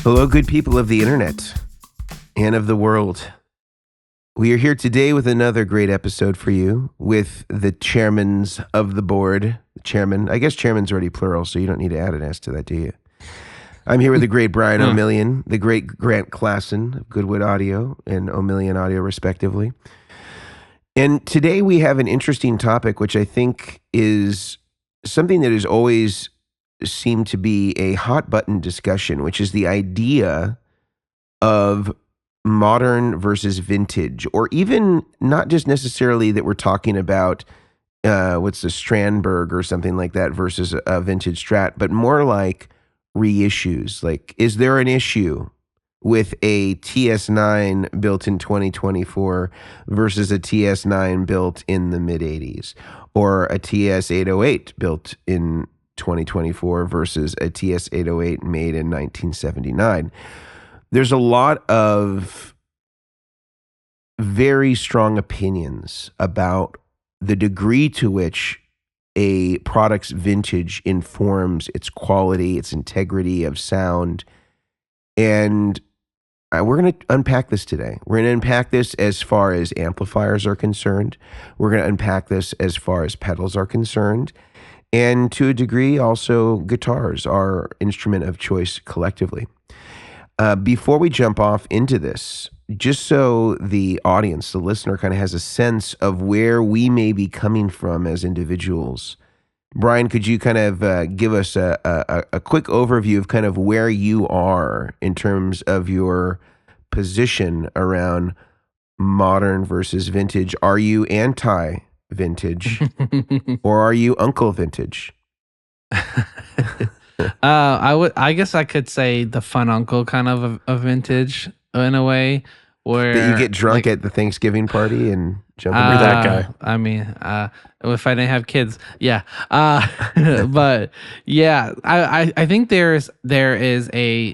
Hello, good people of the internet and of the world. We are here today with another great episode for you with the chairmans of the board. Chairman, I guess chairman's already plural, so you don't need to add an S to that, do you? I'm here with the great Brian Omilion, the great Grant Klassen of Goodwood Audio and Omilion Audio, respectively. And today we have an interesting topic, which I think is something that has always seemed to be a hot button discussion, which is the idea of modern versus vintage, or even not just necessarily that we're talking about what's the Strandberg or something like that versus a vintage Strat, but more like reissues. Like, is there an issue with a TS9 built in 2024 versus a TS9 built in the mid 80s, or a TS808 built in 2024 versus a TS808 made in 1979? There's a lot of very strong opinions about the degree to which a product's vintage informs its quality, its integrity of sound. And we're going to unpack this today. We're going to unpack this as far as amplifiers are concerned. We're going to unpack this as far as pedals are concerned. And to a degree, also guitars, our instrument of choice collectively. Before we jump off into this, just so the audience, the listener, kind of has a sense of where we may be coming from as individuals, Brian, could you kind of give us a quick overview of kind of where you are in terms of your position around modern versus vintage? Are you anti-vintage or are you Uncle Vintage? I guess I could say the fun uncle kind of a vintage in a way, where that you get drunk at the Thanksgiving party and jump into that guy. I mean, if I didn't have kids, yeah. But yeah, I think there is a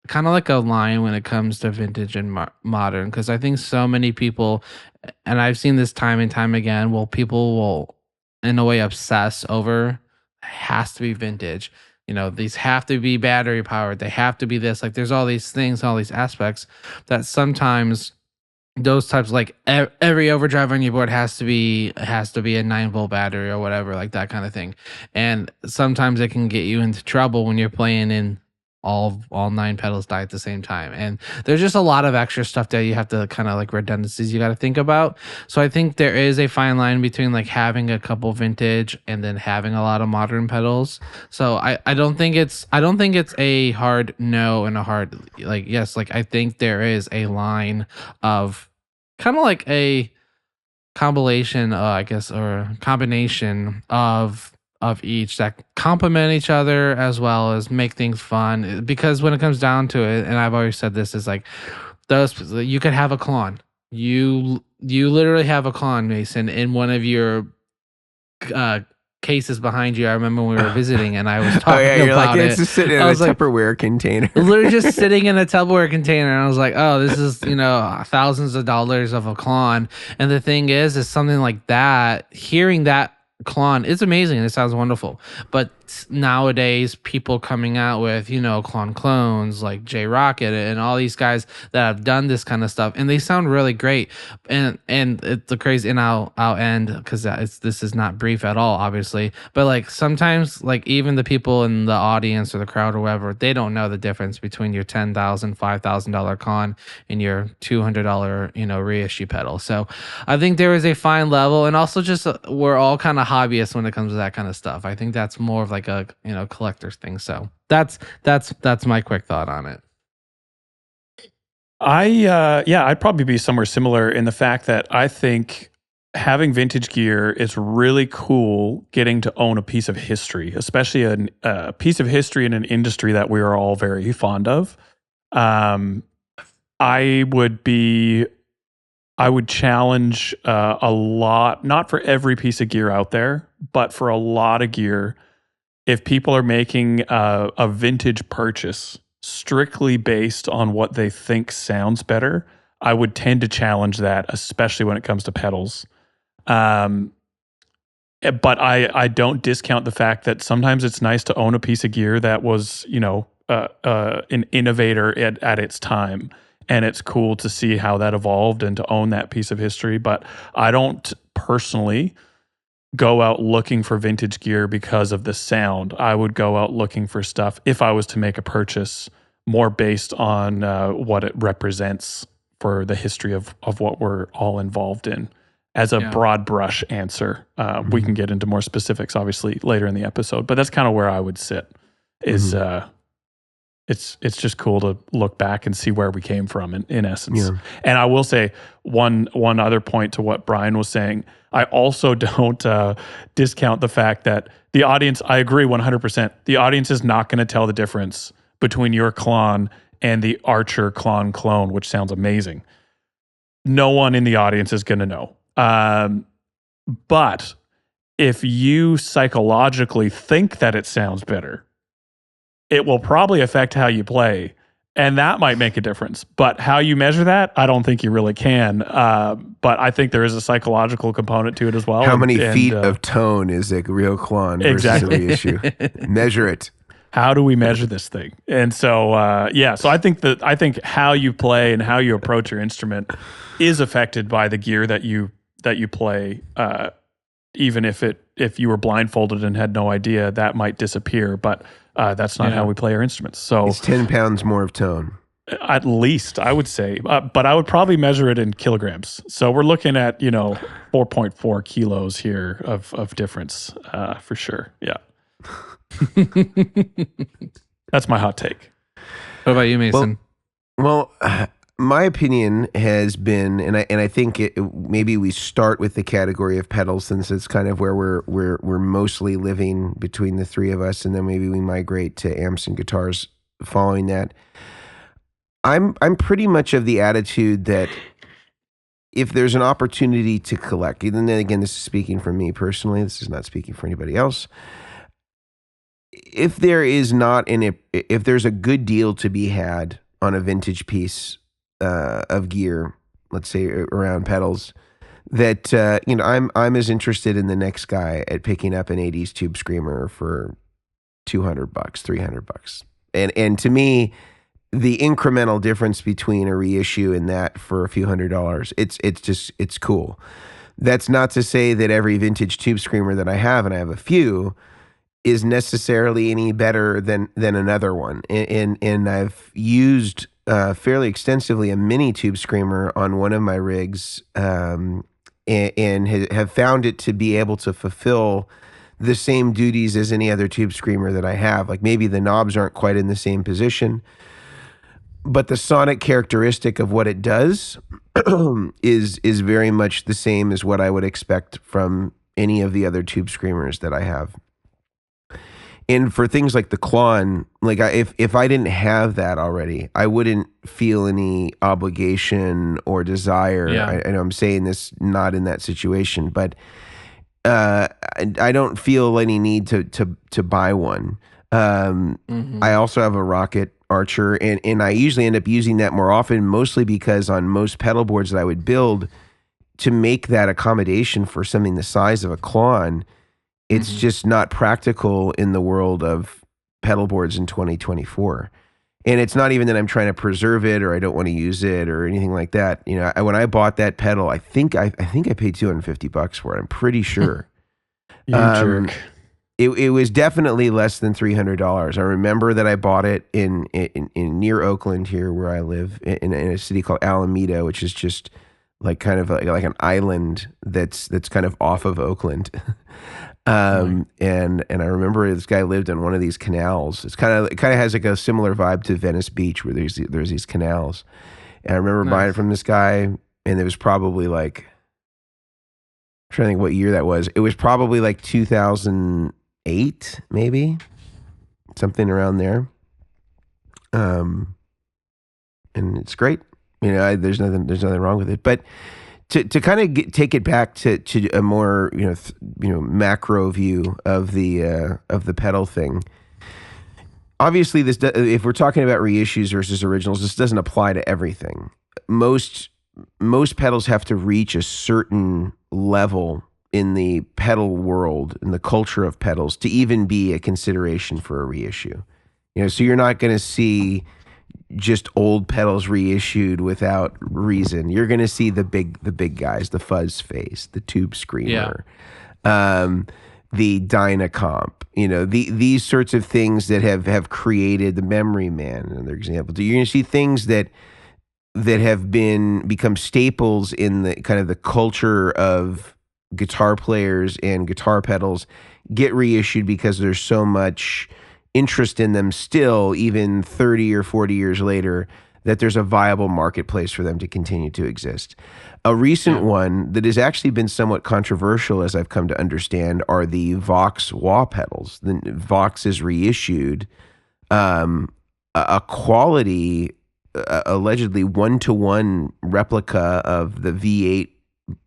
kind of like a line when it comes to vintage and modern, because I think so many people, and I've seen this time and time again, well, people will in a way obsess over has to be vintage. You know, these have to be battery powered. They have to be this. Like, there's all these things, all these aspects that sometimes those types, like every overdrive on your board has to be a 9-volt battery or whatever, like that kind of thing. And sometimes it can get you into trouble when you're playing in all 9 pedals die at the same time. And there's just a lot of extra stuff that you have to kind of like redundancies you got to think about. So I think there is a fine line between like having a couple vintage and then having a lot of modern pedals. So I don't think it's a hard no and a hard like yes. Like, I think there is a line of kind of like a compilation, I guess, or a combination of each that complement each other as well as make things fun. Because when it comes down to it, and I've always said this, is like those, you could have a Klon. You literally have a Klon, Mason, in one of your cases behind you. I remember when we were visiting and I was talking you're about like, it. it's just sitting in a Tupperware container. Literally just sitting in a Tupperware container. And I was like, oh, this is, thousands of dollars of a Klon. And the thing is something like that, hearing that Klon is amazing and it sounds wonderful, but nowadays people coming out with Klon clones like J Rocket and all these guys that have done this kind of stuff, and they sound really great. And it's the crazy, and I'll end because this is not brief at all, obviously, but like sometimes like even the people in the audience or the crowd or whatever, they don't know the difference between your $10,000 $5,000 Klon and your $200 reissue pedal. So I think there is a fine level, and also just we're all kind of hobbyists when it comes to that kind of stuff. I think that's more of like a collector's thing. So that's my quick thought on it. I'd probably be somewhere similar in the fact that I think having vintage gear is really cool, getting to own a piece of history, especially a piece of history in an industry that we are all very fond of. I would challenge a lot, not for every piece of gear out there, but for a lot of gear, if people are making a vintage purchase strictly based on what they think sounds better, I would tend to challenge that, especially when it comes to pedals. But I don't discount the fact that sometimes it's nice to own a piece of gear that was, an innovator at its time. And it's cool to see how that evolved and to own that piece of history. But I don't personally go out looking for vintage gear because of the sound. I would go out looking for stuff, if I was to make a purchase, more based on what it represents for the history of what we're all involved in. As a broad brush answer, we can get into more specifics, obviously, later in the episode. But that's kind of where I would sit. Is it's just cool to look back and see where we came from in essence. Yeah. And I will say one other point to what Brian was saying. I also don't discount the fact that the audience, I agree 100%, the audience is not going to tell the difference between your Klon and the Archer Klon clone, which sounds amazing. No one in the audience is going to know. But if you psychologically think that it sounds better, it will probably affect how you play, and that might make a difference. But how you measure that, I don't think you really can. But I think there is a psychological component to it as well. How many feet of tone is a real Klon versus a reissue? Measure it. How do we measure this thing? And so, so I think how you play and how you approach your instrument is affected by the gear that you play. Even if you were blindfolded and had no idea, that might disappear. But that's not how we play our instruments. So it's 10 pounds more of tone. At least, I would say. But I would probably measure it in kilograms. So we're looking at 4.4 kilos here of difference for sure. Yeah. That's my hot take. What about you, Mason? Well, my opinion has been, and I think maybe we start with the category of pedals, since it's kind of where we're mostly living between the three of us, and then maybe we migrate to amps and guitars following that. I'm pretty much of the attitude that if there's an opportunity to collect, and then again, this is speaking for me personally, this is not speaking for anybody else. If there's a good deal to be had on a vintage piece of gear, let's say around pedals, that I'm as interested in the next guy at picking up an 80s Tube Screamer for $200, $300. And to me, the incremental difference between a reissue and that for a few $100s, it's cool. That's not to say that every vintage Tube Screamer that I have, and I have a few, is necessarily any better than another one. And I've used fairly extensively a mini Tube Screamer on one of my rigs, and have found it to be able to fulfill the same duties as any other Tube Screamer that I have. Like maybe the knobs aren't quite in the same position, but the sonic characteristic of what it does is very much the same as what I would expect from any of the other Tube Screamers that I have. And for things like the Klon, like if I didn't have that already, I wouldn't feel any obligation or desire. Yeah. I know I'm saying this not in that situation, but I don't feel any need to buy one. I also have a Rocket Archer, and I usually end up using that more often, mostly because on most pedal boards that I would build, to make that accommodation for something the size of a Klon, it's just not practical in the world of pedal boards in 2024. And it's not even that I'm trying to preserve it or I don't want to use it or anything like that. When I bought that pedal, I think I paid $250 for it. I'm pretty sure. You jerk. It was definitely less than $300. I remember that I bought it in near Oakland here, where I live, in a city called Alameda, which is just like kind of like an island that's kind of off of Oakland. And I remember this guy lived on one of these canals. It kind of has like a similar vibe to Venice Beach, where there's these canals. And I remember buying it from this guy, and it was probably like, I'm trying to think what year that was. It was probably like 2008, maybe something around there. And it's great. There's nothing wrong with it, but to kind of take it back to a more macro view of the pedal thing. Obviously, if we're talking about reissues versus originals, this doesn't apply to everything. Most pedals have to reach a certain level in the pedal world, in the culture of pedals, to even be a consideration for a reissue. So you're not going to see just old pedals reissued without reason. You're going to see the big guys, the fuzz face, the tube screamer, the Dynacomp, these sorts of things that have created the Memory Man, another example. You're going to see things that have become staples in the kind of the culture of guitar players and guitar pedals get reissued because there's so much interest in them still, even 30 or 40 years later, that there's a viable marketplace for them to continue to exist. A recent one that has actually been somewhat controversial, as I've come to understand, are the Vox wah pedals. The Vox is reissued a quality, allegedly 1-to-1 replica of the V8,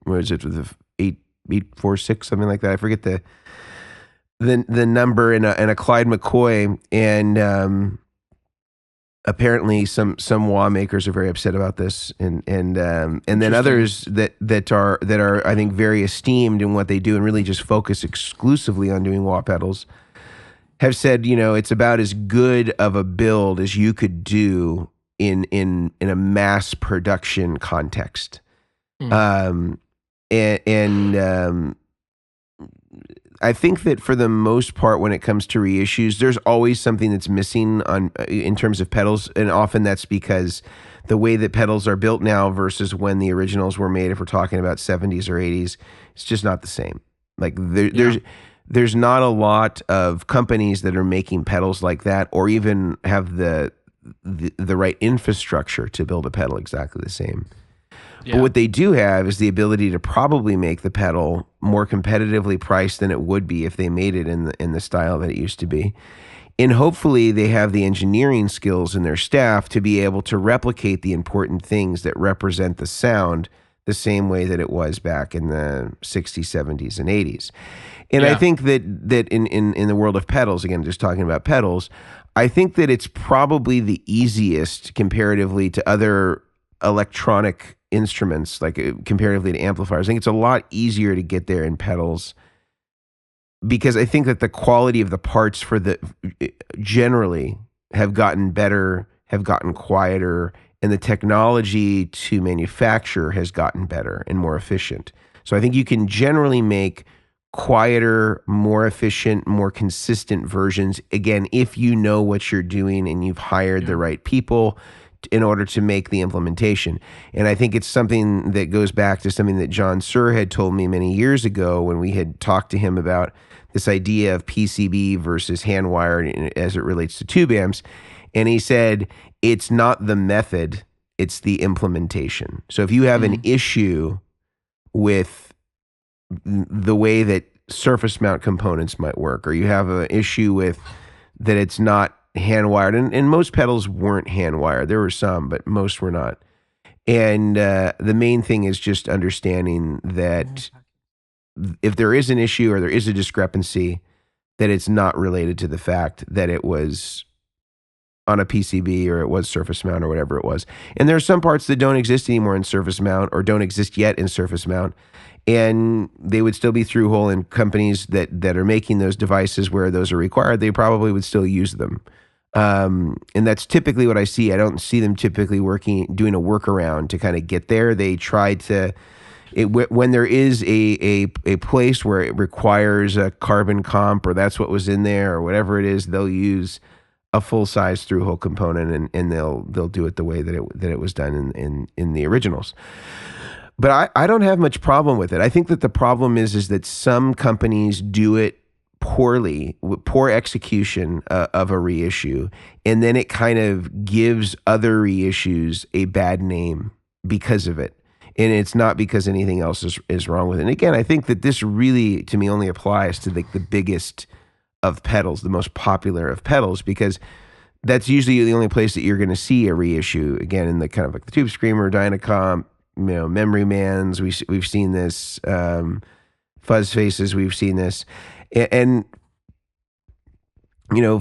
what is it, the 846, something like that. I forget the number in a Clyde McCoy, and apparently some wah makers are very upset about this, and then others that are I think very esteemed in what they do and really just focus exclusively on doing wah pedals have said, it's about as good of a build as you could do in a mass production context. I think that for the most part, when it comes to reissues, there's always something that's missing in terms of pedals, and often that's because the way that pedals are built now versus when the originals were made, if we're talking about 70s or 80s, it's just not the same. Like there's not a lot of companies that are making pedals like that, or even have the right infrastructure to build a pedal exactly the same. But what they do have is the ability to probably make the pedal more competitively priced than it would be if they made it in the style that it used to be. And hopefully they have the engineering skills in their staff to be able to replicate the important things that represent the sound the same way that it was back in the 60s, 70s, and 80s. And I think that in the world of pedals, again, just talking about pedals, I think that it's probably the easiest comparatively to other electronic instruments, like comparatively to amplifiers. I think it's a lot easier to get there in pedals because I think that the quality of the parts generally have gotten better, have gotten quieter, and the technology to manufacture has gotten better and more efficient. So I think you can generally make quieter, more efficient, more consistent versions, again, if you know what you're doing and you've hired the right people in order to make the implementation. And I think it's something that goes back to something that John Suhr had told me many years ago when we had talked to him about this idea of PCB versus hand-wired as it relates to tube amps. And he said, it's not the method, it's the implementation. So if you have an issue with the way that surface mount components might work, or you have an issue with that it's not hand-wired, and most pedals weren't hand-wired. There were some, but most were not. And the main thing is just understanding that if there is an issue or there is a discrepancy, that it's not related to the fact that it was on a PCB or it was surface mount or whatever it was. And there are some parts that don't exist anymore in surface mount or don't exist yet in surface mount, and they would still be through-hole, and companies that are making those devices where those are required, they probably would still use them. And that's typically what I see. I don't see them typically doing a workaround to kind of get there. They try to, when there is a place where it requires a carbon comp, or that's what was in there, or whatever it is, they'll use a full size through hole component, and they'll do it the way that it was done in the originals. But I don't have much problem with it. I think that the problem is that some companies do it poorly, with poor execution of a reissue, and then it kind of gives other reissues a bad name because of it. And it's not because anything else is wrong with it. And again, I think that this really, to me, only applies to the biggest of pedals, the most popular of pedals, because that's usually the only place that you're going to see a reissue. Again, in the kind of like the Tube Screamer, Dynacomp, Memory Mans, we've seen this, Fuzz Faces, we've seen this. And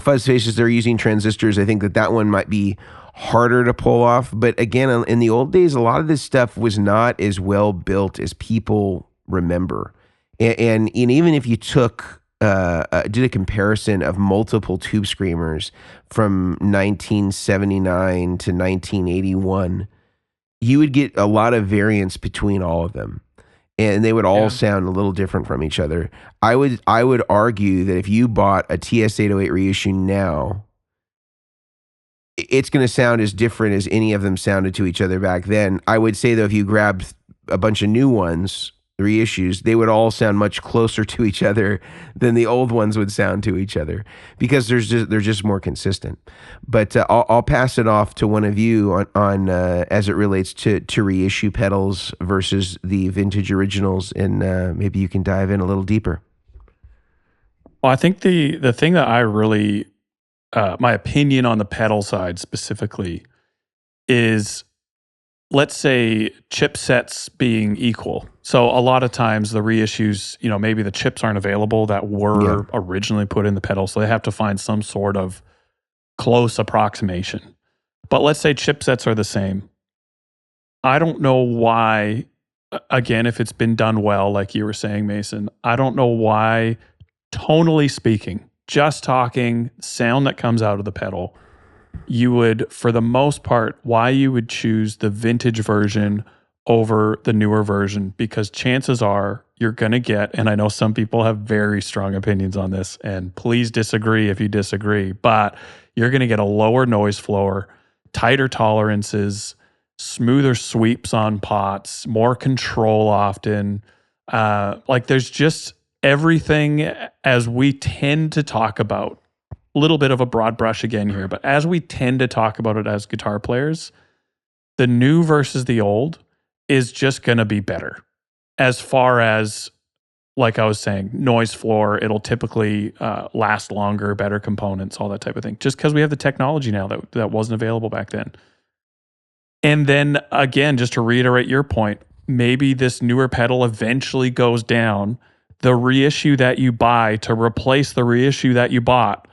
Fuzz Faces, they're using transistors. I think that one might be harder to pull off. But again, in the old days, a lot of this stuff was not as well built as people remember. And even if you took did a comparison of multiple tube screamers from 1979 to 1981, you would get a lot of variance between all of them, and they would all sound a little different from each other. I would argue that if you bought a TS-808 reissue now, it's going to sound as different as any of them sounded to each other back then. I would say, though, if you grabbed a bunch of new ones, reissues, they would all sound much closer to each other than the old ones would sound to each other, because they're just more consistent. But I'll pass it off to one of you on as it relates to reissue pedals versus the vintage originals, and maybe you can dive in a little deeper. Well, I think the thing that I really, my opinion on the pedal side specifically is, let's say chipsets being equal. So a lot of times the reissues, maybe the chips aren't available that were originally put in the pedal, so they have to find some sort of close approximation. But let's say chipsets are the same. I don't know why, again, if it's been done well, like you were saying, Mason, I don't know why, tonally speaking, just talking sound that comes out of the pedal, you would, for the most part, why you would choose the vintage version over the newer version, because chances are you're going to get, and I know some people have very strong opinions on this, and please disagree if you disagree, but you're going to get a lower noise floor, tighter tolerances, smoother sweeps on pots, more control often. Like there's just everything, as we tend to talk about, a little bit of a broad brush again here, but as we tend to talk about it as guitar players, the new versus the old is just going to be better. As far as, like I was saying, noise floor, it'll typically last longer, better components, all that type of thing, just because we have the technology now that wasn't available back then. And then again, just to reiterate your point, maybe this newer pedal eventually goes down. The reissue that you buy to replace the reissue that you bought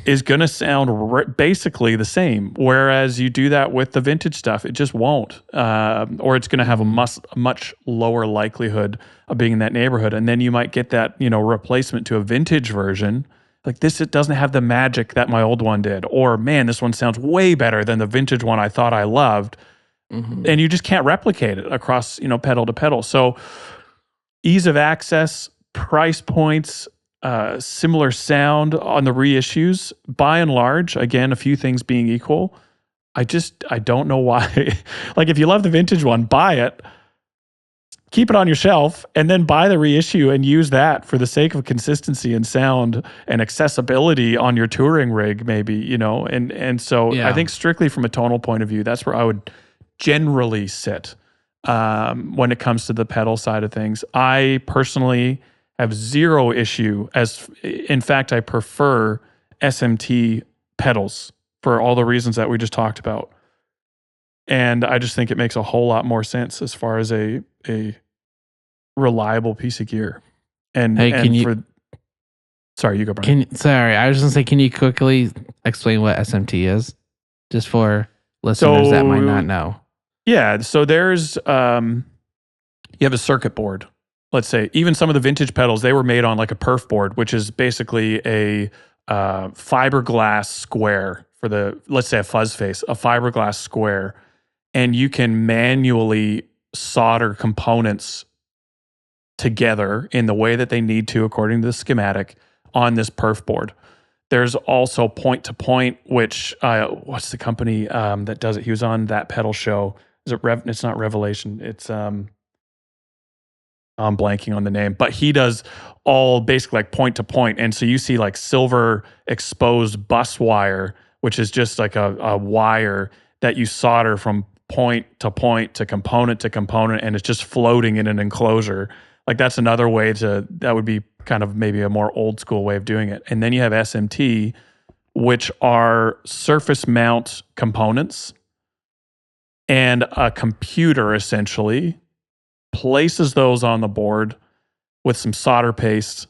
is going to sound basically the same. Whereas you do that with the vintage stuff, it just won't. Or it's going to have a much lower likelihood of being in that neighborhood. And then you might get that, replacement to a vintage version. Like this, it doesn't have the magic that my old one did. Or man, this one sounds way better than the vintage one I thought I loved. Mm-hmm. And you just can't replicate it across, pedal to pedal. So ease of access, price points, similar sound on the reissues, by and large, again, a few things being equal, I don't know why. Like if you love the vintage one, buy it, keep it on your shelf, and then buy the reissue and use that for the sake of consistency and sound and accessibility on your touring rig, maybe, and so I think strictly from a tonal point of view, that's where I would generally sit when it comes to the pedal side of things. I personally have zero issue, in fact, I prefer SMT pedals for all the reasons that we just talked about. And I just think it makes a whole lot more sense as far as a reliable piece of gear. And, sorry, you go, Brian. Sorry, I was just going to say, can you quickly explain what SMT is? Just for listeners that might not know. Yeah, so there's, you have a circuit board. Let's say even some of the vintage pedals, they were made on like a perf board, which is basically a fiberglass square for let's say a fuzz face, a fiberglass square. And you can manually solder components together in the way that they need to, according to the schematic, on this perf board. There's also point to point, which, what's the company that does it? He was on that pedal show. Is it it's not Revelation. It's, I'm blanking on the name, but he does all basically like point to point. And so you see like silver exposed bus wire, which is just like a wire that you solder from point to component, and it's just floating in an enclosure. Like that's another way that would be kind of maybe a more old school way of doing it. And then you have SMT, which are surface mount components, and a computer essentially places those on the board with some solder paste.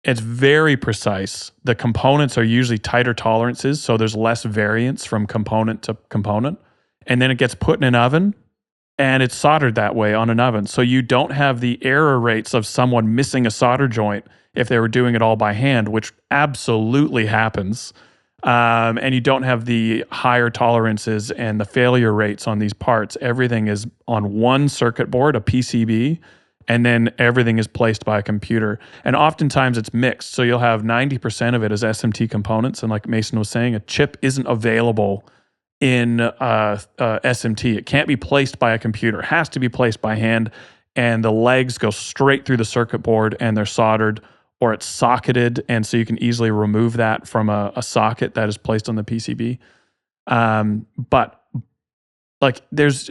It's very precise. The components are usually tighter tolerances, so there's less variance from component to component. And then it gets put in an oven and it's soldered that way on an oven. So you don't have the error rates of someone missing a solder joint if they were doing it all by hand, which absolutely happens. And you don't have the higher tolerances and the failure rates on these parts. Everything is on one circuit board, a PCB, and then everything is placed by a computer. And oftentimes it's mixed. So you'll have 90% of it as SMT components. And like Mason was saying, a chip isn't available in SMT. It can't be placed by a computer. It has to be placed by hand. And the legs go straight through the circuit board and they're soldered, or it's socketed. And so you can easily remove that from a socket that is placed on the PCB. But like there's,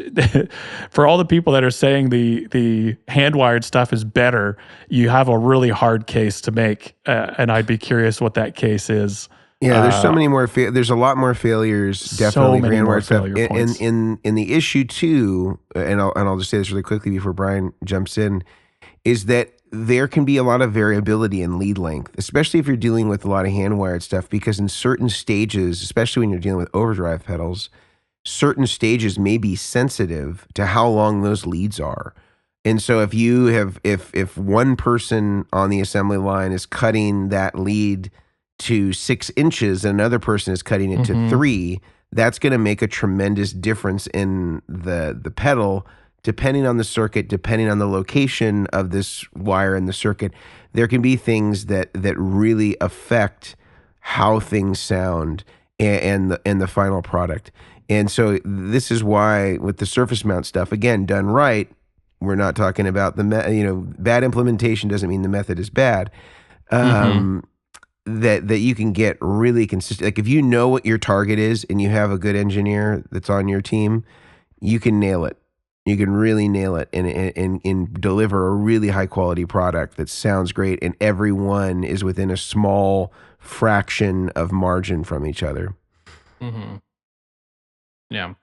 for all the people that are saying the hand-wired stuff is better, you have a really hard case to make. And I'd be curious what that case is. Yeah, there's so many more. There's a lot more failures. Definitely, so many more hand-wired stuff. failure points. In the issue too, and I'll just say this really quickly before Brian jumps in, is that there can be a lot of variability in lead length, especially if you're dealing with a lot of hand-wired stuff. Because in certain stages, especially when you're dealing with overdrive pedals, certain stages may be sensitive to how long those leads are. And so if you have if one person on the assembly line is cutting that lead to 6 inches and another person is cutting it to 3, that's going to make a tremendous difference in the pedal, depending on the circuit, depending on the location of this wire in the circuit. There can be things that really affect how things sound and the final product. And so this is why with the surface mount stuff, again, done right, we're not talking about bad implementation doesn't mean the method is bad. That you can get really consistent. Like if you know what your target is and you have a good engineer that's on your team, you can nail it. You can really nail it and deliver a really high quality product that sounds great, and everyone is within a small fraction of margin from each other. Mm-hmm. Yeah.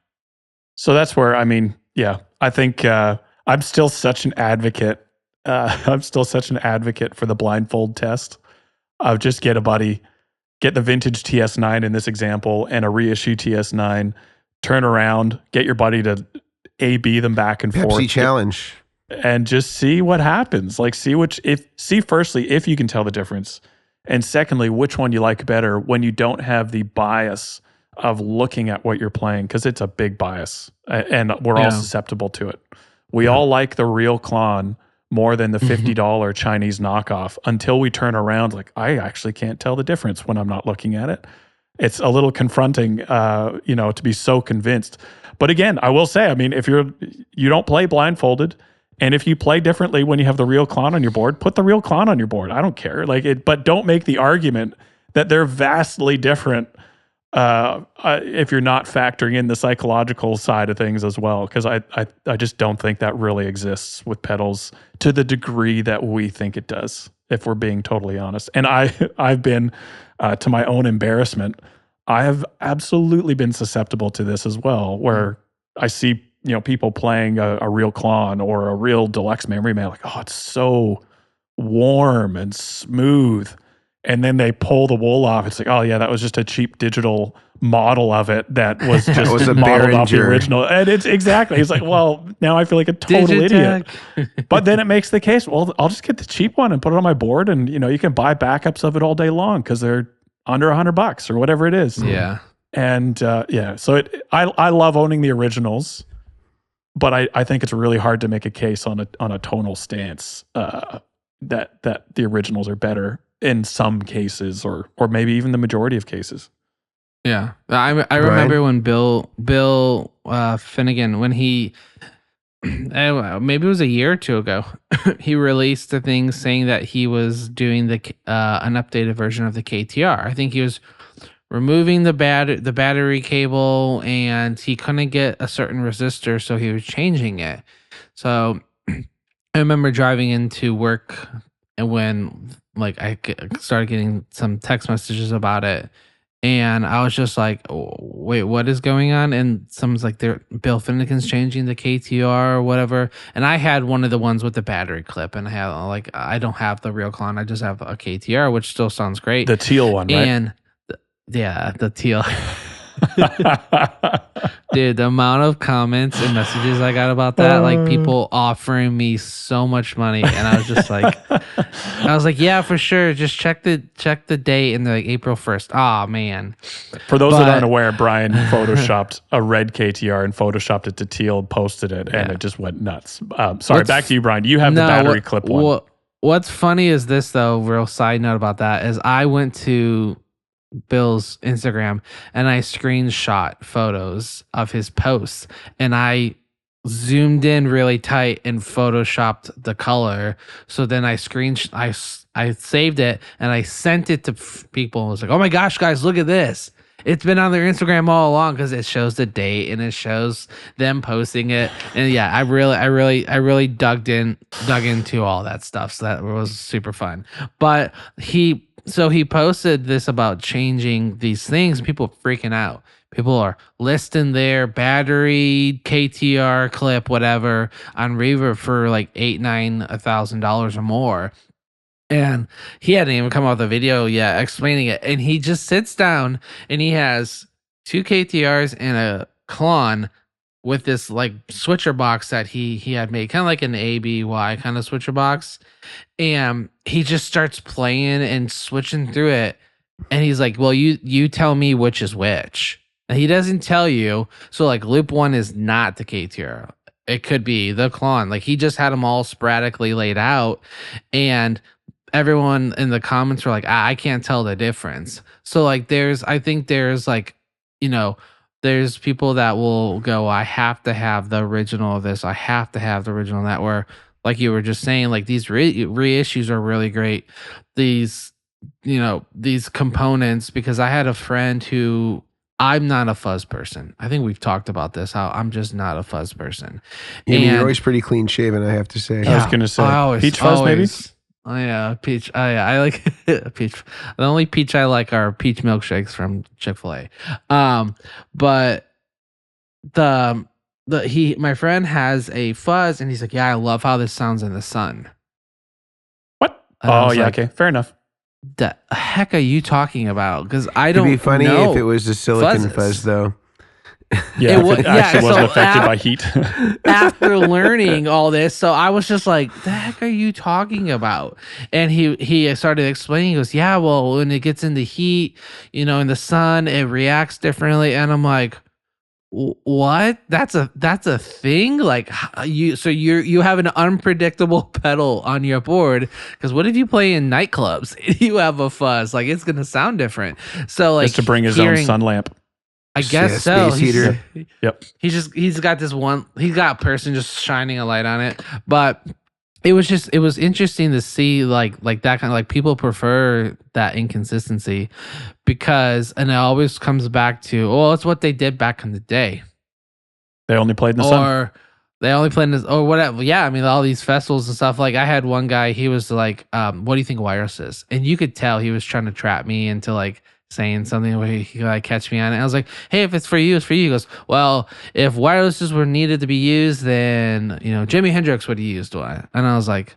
So that's where, I think I'm still such an advocate. I'm still such an advocate for the blindfold test. Just get the vintage TS9 in this example and a reissue TS9, turn around, get your buddy to A/B them back and forth. Pepsi challenge. And just see what happens. Like see firstly, if you can tell the difference. And secondly, which one you like better when you don't have the bias of looking at what you're playing, because it's a big bias and we're all susceptible to it. We all like the real Klon more than the $50 Chinese knockoff until we turn around like, I actually can't tell the difference when I'm not looking at it. It's a little confronting, to be so convinced. But again, I will say, if you don't play blindfolded, and if you play differently when you have the real Klon on your board, put the real Klon on your board. I don't care. But don't make the argument that they're vastly different if you're not factoring in the psychological side of things as well, because I just don't think that really exists with pedals to the degree that we think it does, if we're being totally honest. And I've been, to my own embarrassment, I have absolutely been susceptible to this as well, where I see people playing a real Klon or a real deluxe memory man, like, oh, it's so warm and smooth. And then they pull the wool off. It's like, oh yeah, that was just a cheap digital model of it that was just was a modeled off the Behringer. original. And it's exactly, he's like, well, now I feel like a total idiot. But then it makes the case, well, I'll just get the cheap one and put it on my board, and you can buy backups of it all day long because they're under $100 or whatever it is. Yeah. And so I love owning the originals, but I think it's really hard to make a case on a tonal stance that the originals are better in some cases, or maybe even the majority of cases. Yeah, I remember when Bill Finnegan, when he maybe it was a year or two ago, he released a thing saying that he was doing an updated version of the KTR. I think he was removing the battery cable, and he couldn't get a certain resistor, so he was changing it. So I remember driving into work, and when I started getting some text messages about it, and I was just like, oh, wait, what is going on? And someone's like, Bill Finnegan's changing the KTR or whatever. And I had one of the ones with the battery clip, and I don't have the real Klon. I just have a KTR, which still sounds great. The teal one, right? And the teal. Dude, the amount of comments and messages I got about that, like people offering me so much money, and I was just like, yeah, for sure. Just check the date and like April 1st. Oh man. For those that aren't aware, Brian photoshopped a red KTR and photoshopped it to teal, posted it, and it just went nuts. Sorry, back to you, Brian. You have the battery clip one. What's funny is this, though, real side note about that, is I went to Bill's Instagram and I screenshot photos of his posts, and I zoomed in really tight and photoshopped the color. So then I saved it and I sent it to people. I was like, oh my gosh, guys, look at this. It's been on their Instagram all along, because it shows the date and it shows them posting it. And yeah, I really dug into all that stuff. So that was super fun. But he posted this about changing these things, and people are freaking out. People are listing their battery, KTR clip, whatever, on Reverb for like $1,000 or more. And he hadn't even come out with a video yet explaining it. And he just sits down and he has 2 KTRs and a Klon with this like switcher box that he had made, kind of like an ABY kind of switcher box. And he just starts playing and switching through it. And he's like, well, you tell me which is which. And he doesn't tell you. So like loop 1 is not the KTR. It could be the Klon. Like he just had them all sporadically laid out. And everyone in the comments were like, I can't tell the difference. So like I think there's like, there's people that will go, I have to have the original of this. I have to have the original of that, where like you were just saying, like these reissues are really great. These components, because I had a friend who, I'm not a fuzz person. I think we've talked about this, how I'm just not a fuzz person. Yeah, you're always pretty clean shaven, I have to say. I was going to say, peach fuzz maybe? Oh yeah, peach. Oh yeah, I like peach. The only peach I like are peach milkshakes from Chick-fil-A. But my friend has a fuzz, and he's like, yeah, I love how this sounds in the sun. What? Oh yeah, okay, fair enough. The heck are you talking about? Because I don't know. It'd be funny if it was a silicon fuzz, though. Yeah, it actually wasn't affected by heat. After learning all this, so I was just like, the heck are you talking about? And he started explaining. He goes, yeah, well, when it gets into heat, in the sun, it reacts differently. And I'm like, what? That's a thing? Like you have an unpredictable pedal on your board, because what if you play in nightclubs and you have a fuzz? Like it's gonna sound different. So like, just to bring his own sun lamp. I guess so. Space heater. Yep. He's got this one. He's got a person just shining a light on it. But it was interesting to see like that kind of, like, people prefer that inconsistency, because, and it always comes back to, well, it's what they did back in the day. They only played in the sun. Or they only played in this, or whatever. Yeah, I mean, all these festivals and stuff. Like I had one guy. He was like, "What do you think wireless is?" And you could tell he was trying to trap me into like saying something where he could like catch me on it. I was like, hey, if it's for you, it's for you. He goes, well, if wirelesses were needed to be used, then Jimi Hendrix would have used one. And I was like,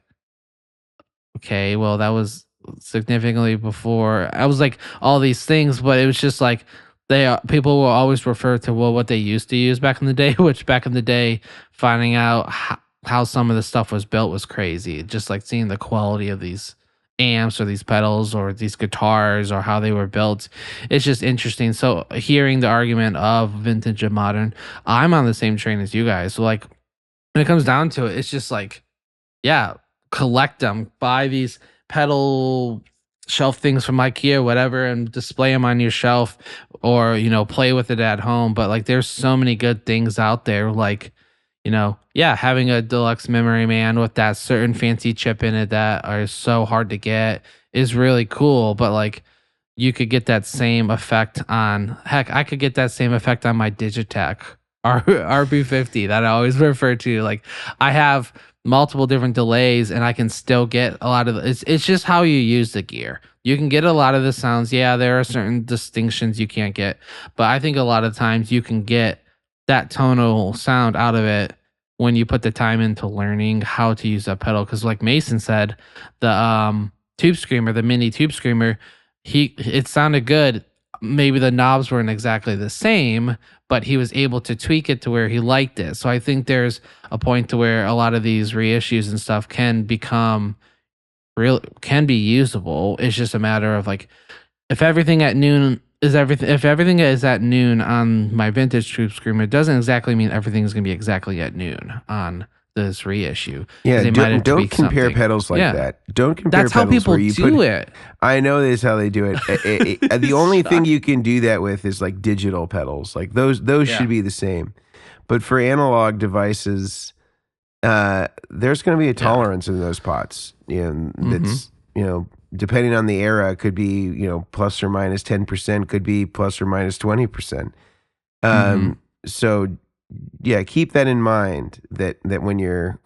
okay, well, that was significantly before. I was like, all these things, but it was just like people will always refer to what they used to use back in the day, which back in the day, finding out how some of the stuff was built was crazy. Just like seeing the quality of these amps or these pedals or these guitars or how they were built, it's just interesting. So hearing the argument of vintage and modern, I'm on the same train as you guys. So like when it comes down to it, it's just like, yeah, collect them, buy these pedal shelf things from IKEA or whatever, and display them on your shelf, or play with it at home. But like there's so many good things out there, like having a deluxe memory man with that certain fancy chip in it that are so hard to get is really cool. But like you could get that same effect on, I could get that same effect on my Digitech RP50 that I always refer to. Like I have multiple different delays and I can still get a lot of it's just how you use the gear. You can get a lot of the sounds. Yeah, there are certain distinctions you can't get, but I think a lot of times you can get that tonal sound out of it when you put the time into learning how to use that pedal. Because like Mason said, the Tube Screamer, the mini Tube Screamer, it sounded good maybe the knobs weren't exactly the same, but he was able to tweak it to where he liked it. So I think there's a point to where a lot of these reissues and stuff can become can be usable. It's just a matter of like, if everything at noon is everything, if everything is at noon on my vintage Troop Screamer, it doesn't exactly mean everything is going to be exactly at noon on this reissue. Yeah, They might have don't tweaked compare something. pedals like Yeah. that. Don't compare That's how pedals people where you do put, it. I know this is how they do it. The only thing you can do that with is like digital pedals. Like those Yeah. should be the same. But for analog devices, there's going to be a tolerance in those pots. That's depending on the era, it could be plus or minus 10%, could be plus or minus 20%. So yeah, keep that in mind. That when you're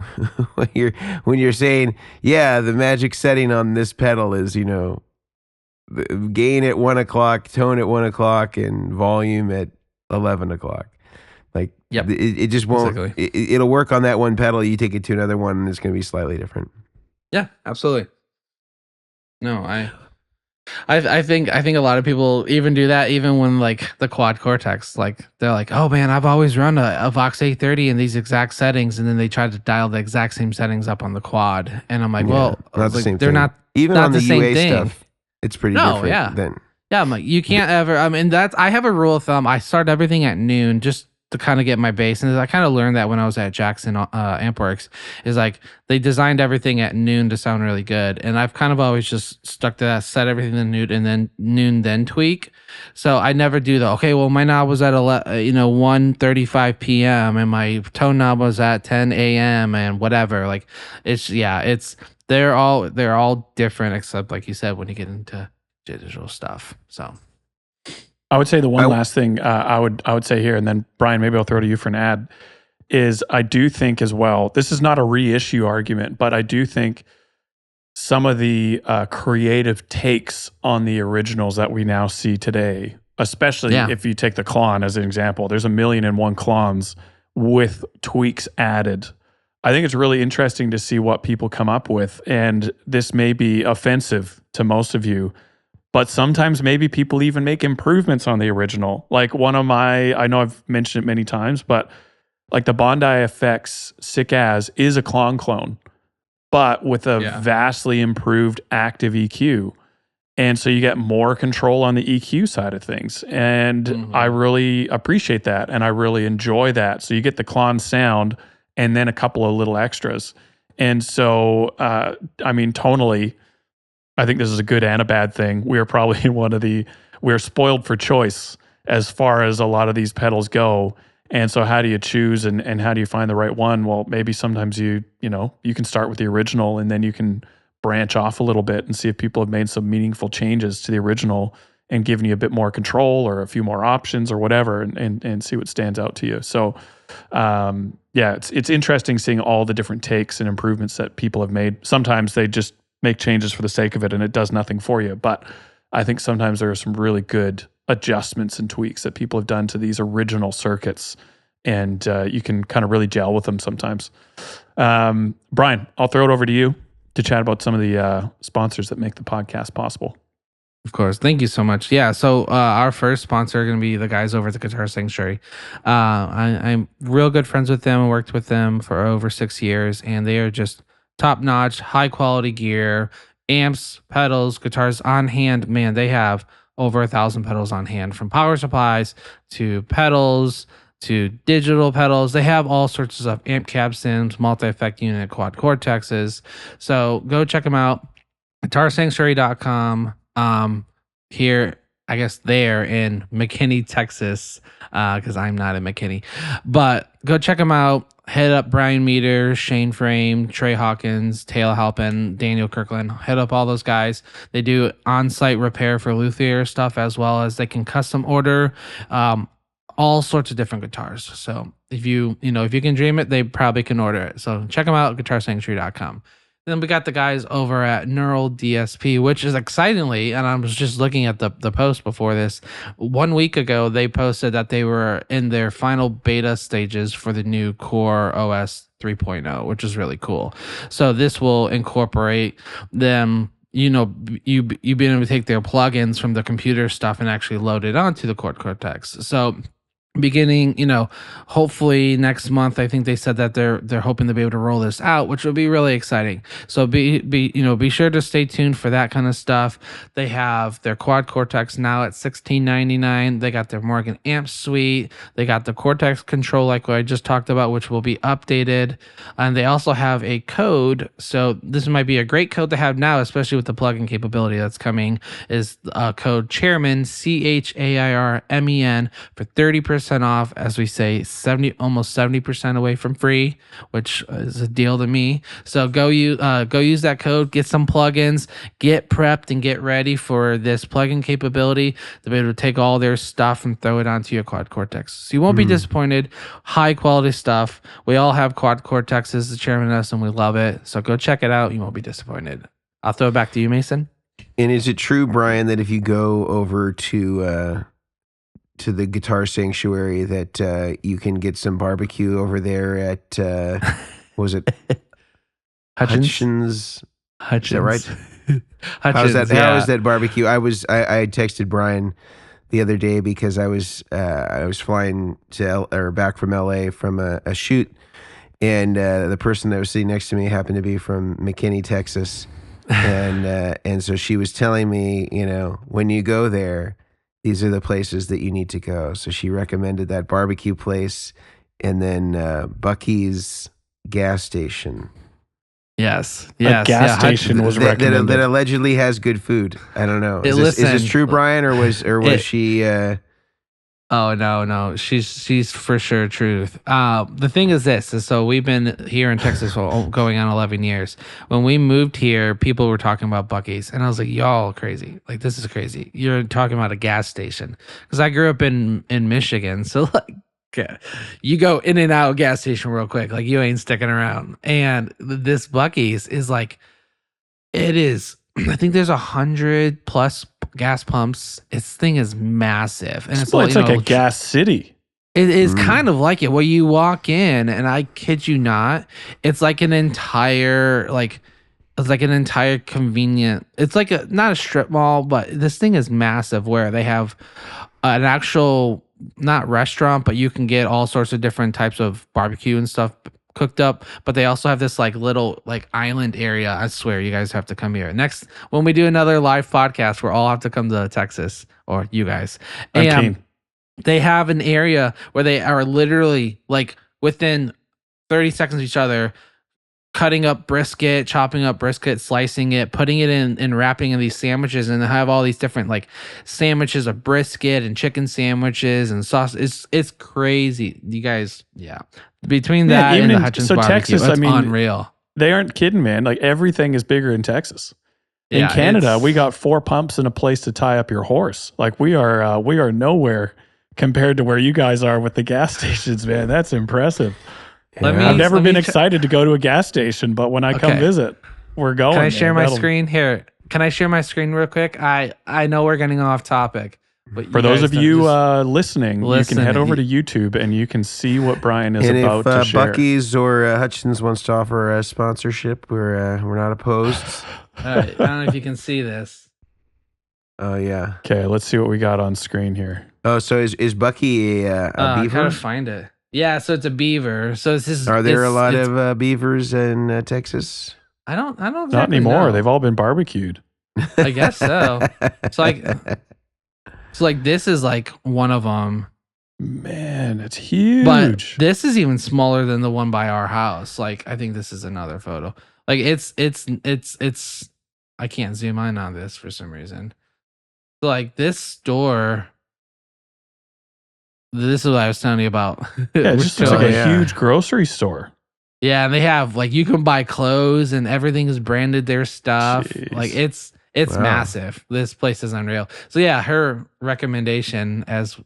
when you're saying, yeah, the magic setting on this pedal is gain at 1 o'clock, tone at 1 o'clock, and volume at 11 o'clock. Like it just won't. Exactly. It'll work on that one pedal. You take it to another one, and it's going to be slightly different. Yeah, absolutely. No, I think a lot of people even do that, even when like the quad Cortex, like they're like, oh man, I've always run a Vox 830 in these exact settings, and then they try to dial the exact same settings up on the quad, and I'm like, well, not the same they're thing. not Even not on the the same UA thing. stuff, it's pretty different. Yeah. Then Yeah, I'm like, you can't ever. I mean, I have a rule of thumb. I start everything at noon just to kind of get my bass. And I kind of learned that when I was at Jackson Ampworks, is like they designed everything at noon to sound really good. And I've kind of always just stuck to that, set everything to noon, then tweak. So I never do okay, well, my knob was at 1:35 p.m. and my tone knob was at 10 a.m. and whatever. Like they're all different, except like you said, when you get into digital stuff. So I would say the one last thing I would say here, and then Brian, maybe I'll throw to you for an ad, is I do think as well, this is not a reissue argument, but I do think some of the creative takes on the originals that we now see today, especially if you take the Klon as an example, there's 1,000,001 Klons with tweaks added. I think it's really interesting to see what people come up with, and this may be offensive to most of you, but sometimes maybe people even make improvements on the original. Like I know I've mentioned it many times, but like the Bondi Effects Sick As is a Klon clone, but with a vastly improved active EQ. And so you get more control on the EQ side of things. And I really appreciate that. And I really enjoy that. So you get the Klon sound and then a couple of little extras. And so, tonally, I think this is a good and a bad thing. We are probably in we're spoiled for choice as far as a lot of these pedals go. And so how do you choose and how do you find the right one? Well, maybe sometimes you can start with the original and then you can branch off a little bit and see if people have made some meaningful changes to the original and given you a bit more control or a few more options or whatever and see what stands out to you. So, it's interesting seeing all the different takes and improvements that people have made. Sometimes they just make changes for the sake of it and it does nothing for you. But I think sometimes there are some really good adjustments and tweaks that people have done to these original circuits, and you can kind of really gel with them sometimes. Brian, I'll throw it over to you to chat about some of the sponsors that make the podcast possible. Of course. Thank you so much. Yeah. So our first sponsor are going to be the guys over at the Guitar Sanctuary. I'm real good friends with them. I worked with them for over 6 years, and they are just top-notch, high-quality gear, amps, pedals, guitars on hand. Man, they have over 1,000 pedals on hand, from power supplies to pedals to digital pedals. They have all sorts of stuff, amp capstans, multi-effect unit, quad Cortexes. So go check them out. GuitarSanctuary.com. Here, I guess they're in McKinney, Texas, because I'm not in McKinney. But go check them out. Hit up Brian Meter, Shane Frame, Trey Hawkins, Taylor Halpin, Daniel Kirkland. Hit up all those guys. They do on-site repair for luthier stuff, as well as they can custom order all sorts of different guitars. So if you can dream it, they probably can order it. So check them out at GuitarSanctuary.com. Then we got the guys over at Neural DSP, which is excitingly, and I was just looking at the post before this. 1 week ago, they posted that they were in their final beta stages for the new Core OS 3.0, which is really cool. So this will incorporate them, you've been able to take their plugins from the computer stuff and actually load it onto the Quad Cortex. So beginning, hopefully next month, I think they said that they're hoping to be able to roll this out, which will be really exciting. So be sure to stay tuned for that kind of stuff. They have their Quad Cortex now at $16.99. They got their Morgan amp suite. They got the Cortex control, like what I just talked about, which will be updated. And they also have a code. So this might be a great code to have now, especially with the plugin capability that's coming, is code Chairmen, CHAIRMEN, for 30% off, as we say, almost 70% away from free, which is a deal to me. So go use that code, get some plugins, get prepped, and get ready for this plugin capability to be able to take all their stuff and throw it onto your Quad Cortex. So you won't be disappointed. High quality stuff. We all have Quad Cortexes, the Chairman and us, and we love it. So go check it out. You won't be disappointed. I'll throw it back to you, Mason. And is it true, Brian, that if you go over to the Guitar Sanctuary that you can get some barbecue over there at what was it? Hutchins. Is that right? Hutchins, How is that barbecue? I had texted Brian the other day because I was flying back from LA from a shoot, and the person that was sitting next to me happened to be from McKinney, Texas, and so she was telling me, when you go there, these are the places that you need to go. So she recommended that barbecue place, and then Bucky's gas station. Yes. A gas station was recommended. That allegedly has good food. I don't know. Is this true, Brian, or was she? Oh no, she's for sure truth. The thing is this: so we've been here in Texas for going on 11 years. When we moved here, people were talking about Buc-ee's, and I was like, "Y'all crazy! Like this is crazy. You're talking about a gas station." Because I grew up in Michigan, so you go in and out of gas station real quick, like you ain't sticking around. And this Buc-ee's is like, it is. I think there's 100+ gas pumps. This thing is massive, and it's like a gas city. It is kind of like it. Where you walk in, and I kid you not, it's like an entire convenient. It's like not a strip mall, but this thing is massive. Where they have an actual not restaurant, but you can get all sorts of different types of barbecue and stuff cooked up, but they also have this little island area. I swear you guys have to come here next when we do another live podcast. We'll all have to come to Texas, or you guys. And they have an area where they are literally within 30 seconds of each other, cutting up brisket, chopping up brisket, slicing it, putting it in wrapping in these sandwiches, and they have all these different sandwiches of brisket and chicken sandwiches and sauce. It's crazy, you guys. Yeah. Between that and the Hutchins barbecue, Texas, it's unreal. They aren't kidding, man. Everything is bigger in Texas. In Canada, we got 4 pumps and a place to tie up your horse. We are nowhere compared to where you guys are with the gas stations, man. That's impressive. Yeah. I've never been excited to go to a gas station, but when I come visit, we're going. Can I share my screen here? Can I share my screen real quick? I know we're getting off topic. But for those of you listening, you can head over to YouTube and you can see what Brian is about to share. If Buc-ee's or Hutchins wants to offer a sponsorship, we're not opposed. All right, I don't know if you can see this. Oh yeah. Okay, let's see what we got on screen here. Oh, so is Buc-ee a beaver? I gotta find it. Yeah, so it's a beaver. So Are there a lot of beavers in Texas? I don't exactly not anymore. know. They've all been barbecued. I guess so. So this is one of them. Man, it's huge. But this is even smaller than the one by our house. I think this is another photo. It's I can't zoom in on this for some reason. So this store. This is what I was telling you about. Yeah, it just looks like a huge grocery store. Yeah, and they have you can buy clothes and everything is branded their stuff. Jeez. It's massive. This place is unreal. So yeah, her recommendation as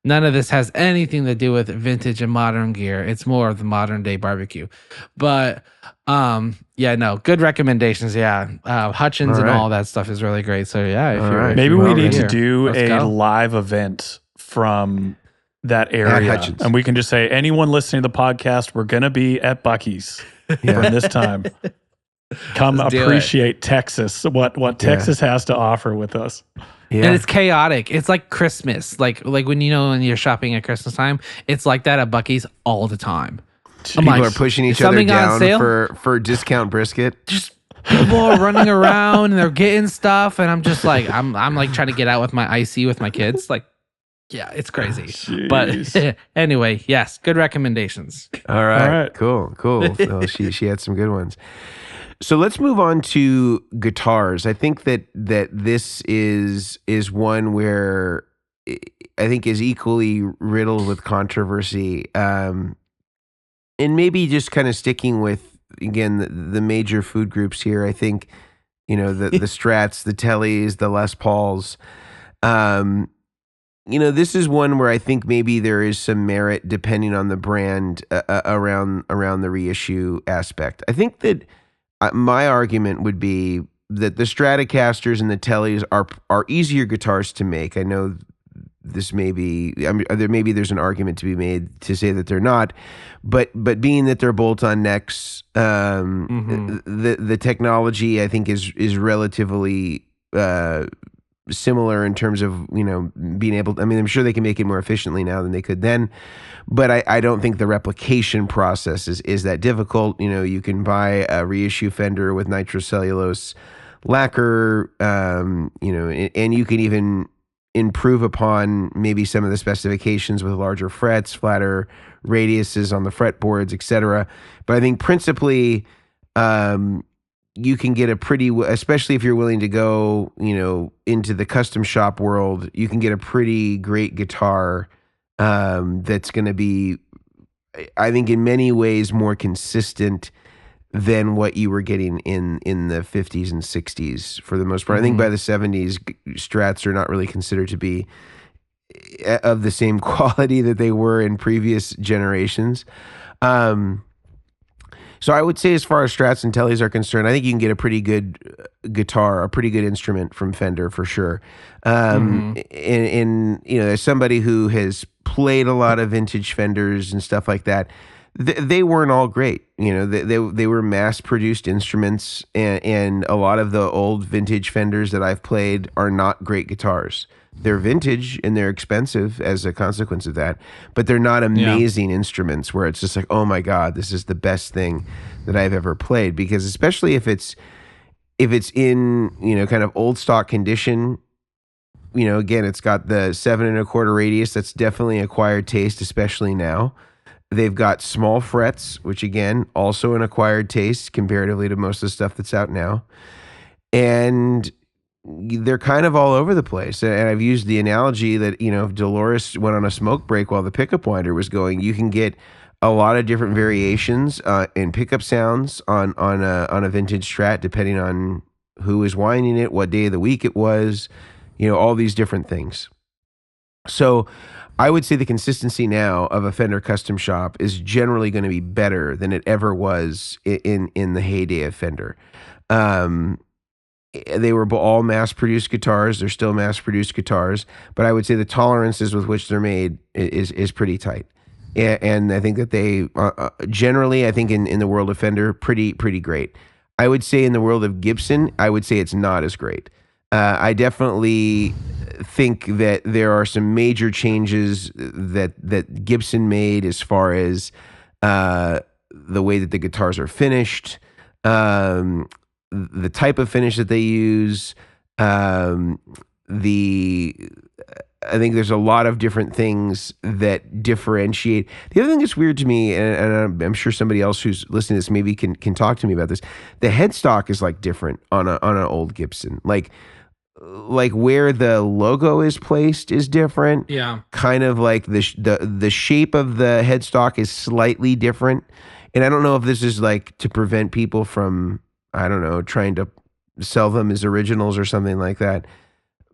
none of this has anything to do with vintage and modern gear. It's more of the modern day barbecue. But good recommendations. Yeah. Hutchins and all that stuff is really great. So yeah, maybe we need to do a live event from that area. And we can just say, anyone listening to the podcast, we're going to be at Buc-ee's from this time. Come Let's do it. appreciate Texas, what Texas has to offer with us. Yeah. And it's chaotic. It's like Christmas. Like when when you're shopping at Christmas time, it's like that at Buc-ee's all the time. I'm People like, are pushing "Is each other something on down sale?" for discount brisket. Just people are running around and they're getting stuff, and I'm just like, I'm like trying to get out with my IC with my kids. Like, yeah, it's crazy. Jeez. But anyway, yes, good recommendations. All right. All right. Cool. Well, she had some good ones. So let's move on to guitars. I think that this is one where I think is equally riddled with controversy. And maybe just kind of sticking with, again, the major food groups here. I think, the Strats, the Tellys, the Les Pauls. This is one where I think maybe there is some merit depending on the brand around the reissue aspect. I think that my argument would be that the Stratocasters and the Tellys are easier guitars to make. I know this may be, there's an argument to be made to say that they're not, but being that they're bolt-on necks, the technology I think is relatively similar in terms of being able to, I'm sure they can make it more efficiently now than they could then, but I don't think the replication process is that difficult. You can buy a reissue Fender with nitrocellulose lacquer, and you can even improve upon maybe some of the specifications with larger frets, flatter radiuses on the fretboards, etc. But I think principally, you can get a pretty, especially if you're willing to go, into the custom shop world, you can get a pretty great guitar that's going to be, I think, in many ways more consistent than what you were getting in the 50s and 60s for the most part. I think by the 70s, Strats are not really considered to be of the same quality that they were in previous generations. So I would say, as far as Strats and Tellys are concerned, I think you can get a pretty good guitar, a pretty good instrument from Fender for sure. And as somebody who has played a lot of vintage Fenders and stuff like that, they weren't all great. They were mass-produced instruments, and a lot of the old vintage Fenders that I've played are not great guitars. They're vintage and they're expensive as a consequence of that, but they're not amazing instruments where it's just like, oh my God, this is the best thing that I've ever played. Because especially if it's in, kind of old stock condition, again, it's got the 7 1/4 radius. That's definitely acquired taste, especially now. They've got small frets, which again, also an acquired taste comparatively to most of the stuff that's out now. And they're kind of all over the place. And I've used the analogy that, if Dolores went on a smoke break while the pickup winder was going, you can get a lot of different variations in pickup sounds on a vintage Strat, depending on who is winding it, what day of the week it was, all these different things. So I would say the consistency now of a Fender custom shop is generally going to be better than it ever was in the heyday of Fender. They were all mass-produced guitars. They're still mass-produced guitars, but I would say the tolerances with which they're made is pretty tight. And I think that they generally, I think in the world of Fender, pretty great. I would say in the world of Gibson, I would say it's not as great. I definitely think that there are some major changes that Gibson made as far as the way that the guitars are finished, the type of finish that they use, I think there's a lot of different things that differentiate. The other thing that's weird to me, and I'm sure somebody else who's listening to this maybe can talk to me about this, the headstock is like different on an old Gibson. Like where the logo is placed is different. Yeah. Kind of like the shape of the headstock is slightly different. And I don't know if this is like to prevent people from, I don't know, trying to sell them as originals or something like that.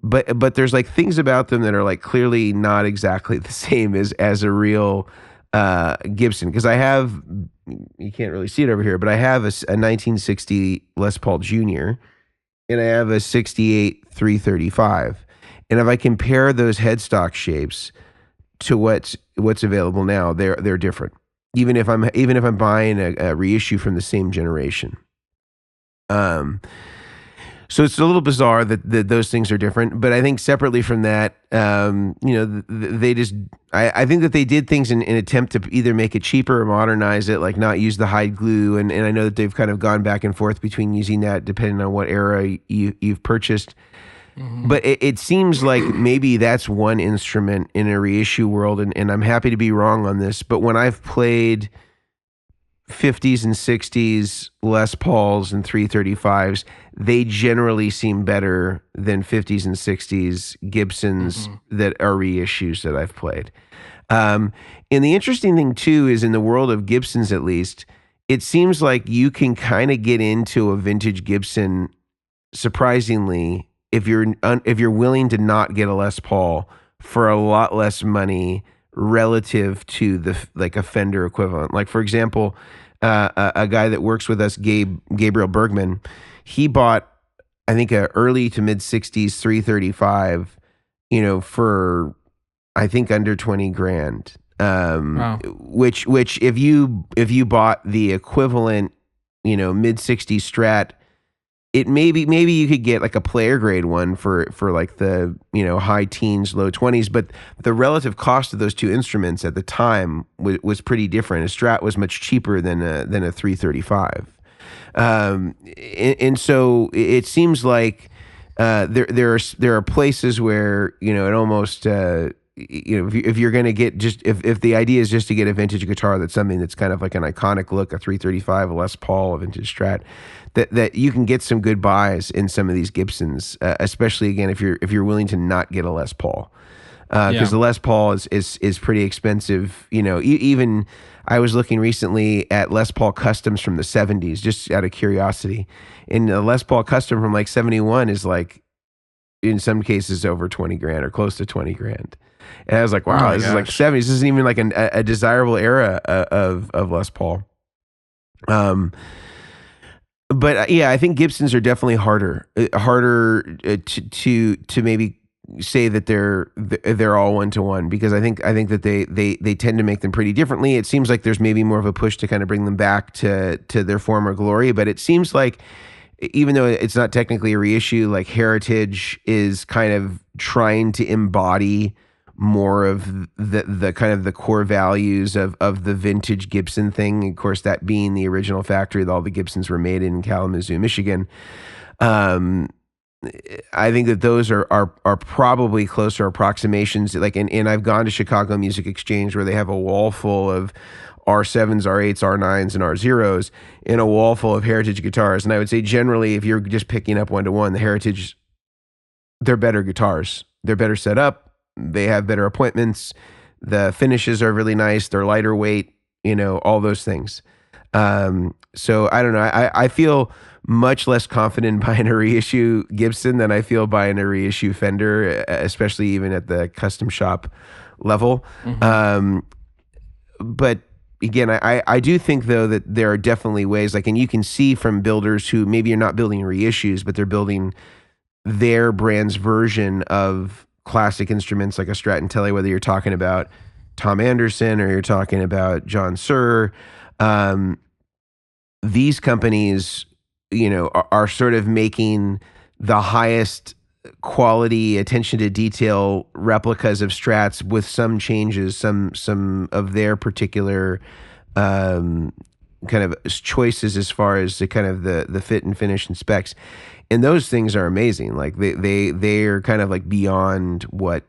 But there's like things about them that are like clearly not exactly the same as a real Gibson. Because I have, you can't really see it over here, but I have a 1960 Les Paul Jr. and I have a 68 335. And if I compare those headstock shapes to what's available now, they're different. Even if I'm buying a reissue from the same generation. So it's a little bizarre that those things are different, but I think separately from that, they just, I think that they did things in an attempt to either make it cheaper or modernize it, like not use the hide glue. And I know that they've kind of gone back and forth between using that depending on what era you've purchased. Mm-hmm. But it seems like maybe that's one instrument in a reissue world. And I'm happy to be wrong on this, but when I've played 50s and 60s Les Pauls and 335s, they generally seem better than 50s and 60s Gibsons that are reissues that I've played. And the interesting thing too is in the world of Gibsons, at least, it seems like you can kind of get into a vintage Gibson surprisingly if you're willing to not get a Les Paul for a lot less money relative to a Fender equivalent. Like, for example, a guy that works with us, Gabriel Bergman, he bought, I think, a early to mid 60s 335, for I think under 20 grand. Wow. Which if you bought the equivalent, mid 60s Strat, it maybe you could get like a player grade one for like the high teens, low 20s, but the relative cost of those two instruments at the time was pretty different. A Strat was much cheaper than a 335, and so it seems like there are places where it almost if you're going to get if the idea is just to get a vintage guitar that's something that's kind of like an iconic look, a 335, a Les Paul, a vintage Strat, that you can get some good buys in some of these Gibsons, especially again if you're willing to not get a Les Paul, because the Les Paul is pretty expensive. Even I was looking recently at Les Paul customs from the 70s, just out of curiosity, and a Les Paul custom from like 71 is like in some cases over 20 grand or close to 20 grand. And I was like, wow, this is like 70s. This isn't even like a desirable era of Les Paul. But yeah, I think Gibsons are definitely harder to maybe say that they're all one-to-one, because I think that they tend to make them pretty differently. It seems like there's maybe more of a push to kind of bring them back to their former glory, but it seems like even though it's not technically a reissue, like Heritage is kind of trying to embody more of the kind of the core values of the vintage Gibson thing. Of course, that being the original factory that all the Gibsons were made in Kalamazoo, Michigan. I think that those are probably closer approximations. Like, and I've gone to Chicago Music Exchange where they have a wall full of R7s, R8s, R9s, and R0s, and a wall full of Heritage guitars. And I would say generally, if you're just picking up one-to-one, the Heritage, they're better guitars. They're better set up. They have better appointments. The finishes are really nice. They're lighter weight, all those things. So I don't know. I feel much less confident buying a reissue Gibson than I feel buying a reissue Fender, especially even at the custom shop level. Mm-hmm. But again, I do think though that there are definitely ways, like, and you can see from builders who maybe are not building reissues, but they're building their brand's version of classic instruments like a Strat and Tele, whether you're talking about Tom Anderson or you're talking about John Suhr. These companies, are sort of making the highest quality, attention to detail replicas of Strats with some changes, some of their particular kind of choices as far as the kind of the fit and finish and specs. And those things are amazing. Like they are kind of like beyond what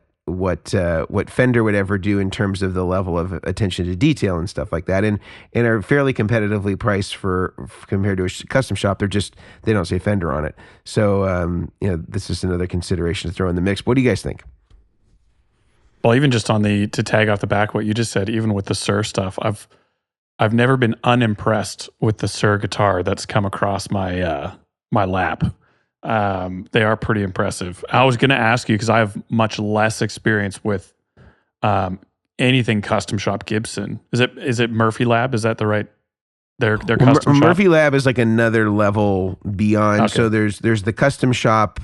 Fender would ever do in terms of the level of attention to detail and stuff like that, and are fairly competitively priced for compared to a custom shop. They don't say Fender on it. So this is another consideration to throw in the mix. What do you guys think? Well, even just to tag off the back what you just said, even with the Suhr stuff, I've never been unimpressed with the Suhr guitar that's come across my my lap. They are pretty impressive. I was going to ask you, because I have much less experience with anything custom shop Gibson. Is it Murphy Lab? Is that the right? Their custom shop? Murphy Lab is like another level beyond. Okay. So there's the custom shop,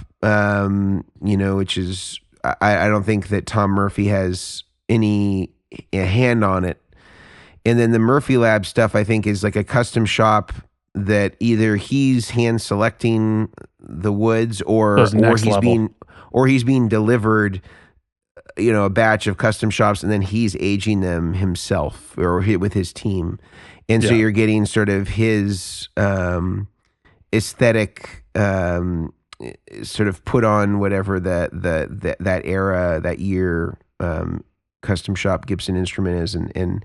which is I don't think that Tom Murphy has any hand on it. And then the Murphy Lab stuff, I think, is like a custom shop that either he's hand selecting the woods or he's being delivered, a batch of custom shops, and then he's aging them himself or with his team. And so you're getting sort of his aesthetic sort of put on whatever that era, that year custom shop Gibson instrument is. And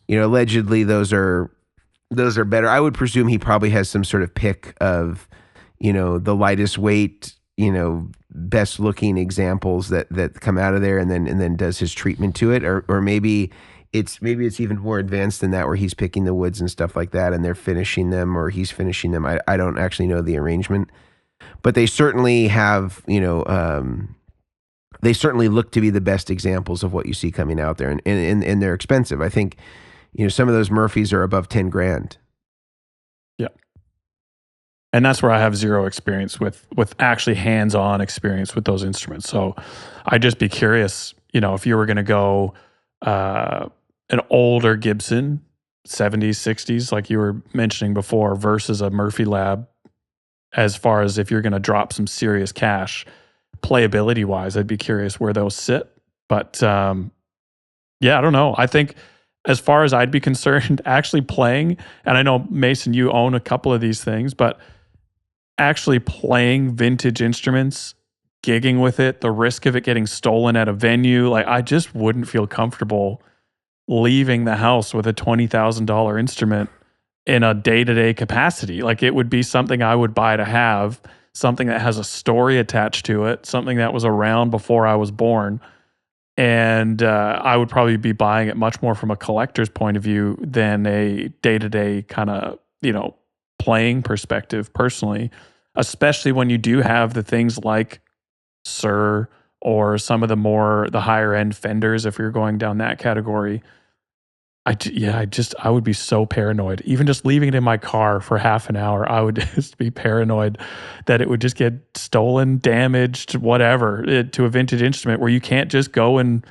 allegedly those are better. I would presume he probably has some sort of pick of, the lightest weight, best looking examples that come out of there, and then does his treatment to it, or maybe it's even more advanced than that, where he's picking the woods and stuff like that, and they're finishing them, or he's finishing them. I don't actually know the arrangement, but they certainly have, they certainly look to be the best examples of what you see coming out there, and they're expensive. I think, some of those Murphys are above 10 grand. Yeah. And that's where I have zero experience with actually hands-on experience with those instruments. So I'd just be curious, if you were going to go an older Gibson, 70s, 60s, like you were mentioning before, versus a Murphy Lab, as far as if you're going to drop some serious cash, playability-wise, I'd be curious where those sit. But I don't know. I think as far as I'd be concerned, actually playing, and I know, Mason, you own a couple of these things, but actually playing vintage instruments, gigging with it, the risk of it getting stolen at a venue, like I just wouldn't feel comfortable leaving the house with a $20,000 instrument in a day-to-day capacity. Like it would be something I would buy to have, something that has a story attached to it, something that was around before I was born. And I would probably be buying it much more from a collector's point of view than a day-to-day kind of, playing perspective personally, especially when you do have the things like Suhr or some of the higher end Fenders, if you're going down that category. I would be so paranoid. Even just leaving it in my car for half an hour, I would just be paranoid that it would just get stolen, damaged, whatever, to a vintage instrument where you can't just go and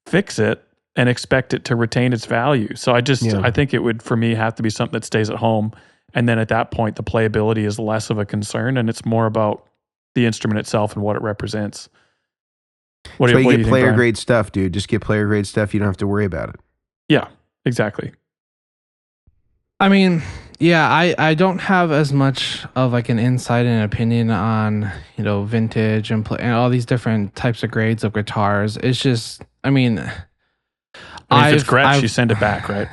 fix it and expect it to retain its value. So I think it would, for me, have to be something that stays at home. And then at that point, the playability is less of a concern, and it's more about the instrument itself and what it represents. What do you get player grade stuff, dude. Just get player grade stuff. You don't have to worry about it. Yeah. Exactly. I mean, yeah, I don't have as much of like an insight and opinion on, vintage and all these different types of grades of guitars. It's just, I mean, if it's Gretsch, you send it back, right?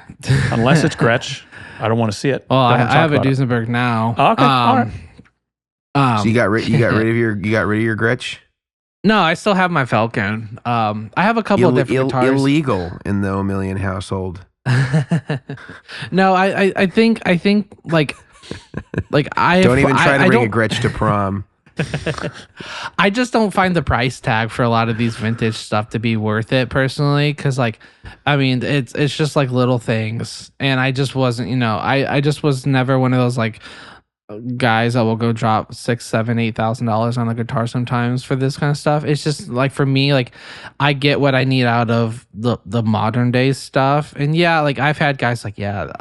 Unless it's Gretsch, I don't want to see it. Well, I have a Duesenberg now. Oh, okay. All right. So you got rid of your Gretsch? No, I still have my Falcon. I have a couple of different guitars. Illegal in the Omilion household. No, I think like I don't even try to bring a Gretsch to prom. I just don't find the price tag for a lot of these vintage stuff to be worth it personally, because it's just like little things, and I just wasn't, I just was never one of those like guys that will go drop $6,000, $7,000, $8,000 on a guitar sometimes for this kind of stuff. It's just like, for me, like I get what I need out of the modern day stuff. And yeah, like I've had guys like, yeah,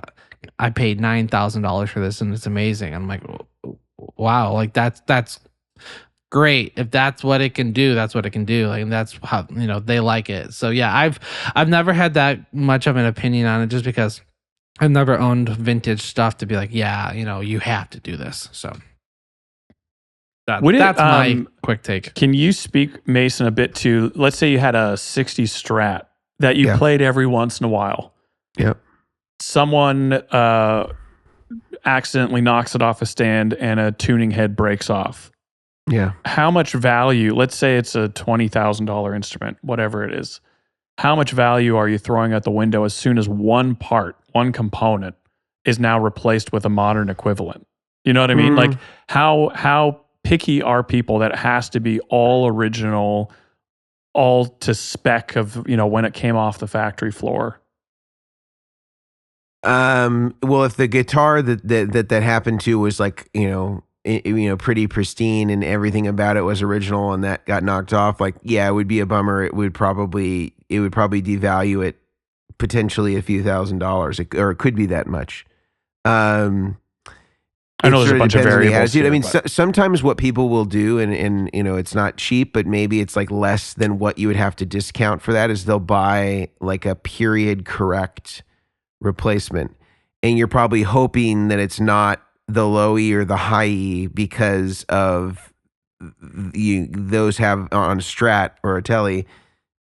I paid $9,000 for this and it's amazing. I'm like, wow, like that's great. If that's what it can do, that's what it can do. Like, and that's how, they like it. So yeah, I've never had that much of an opinion on it, just because I've never owned vintage stuff to be like, yeah, you have to do this. So that's my quick take. Can you speak, Mason, a bit to, let's say you had a 60 Strat that you played every once in a while. Yep. Someone accidentally knocks it off a stand and a tuning head breaks off. Yeah. How much value, let's say it's a $20,000 instrument, whatever it is, how much value are you throwing out the window as soon as one component is now replaced with a modern equivalent? You know what I mean? Like how picky are people that it has to be all original, all to spec of, when it came off the factory floor? Well, if the guitar that happened to was like, pretty pristine and everything about it was original and that got knocked off, like, yeah, it would be a bummer. It would probably devalue it potentially a few $1,000s, or it could be that much. I know there's a bunch of variables here, I mean, but sometimes what people will do, and it's not cheap, but maybe it's like less than what you would have to discount for that, is they'll buy like a period correct replacement, and you're probably hoping that it's not the low E or the high E because of those have on a Strat or a Tele,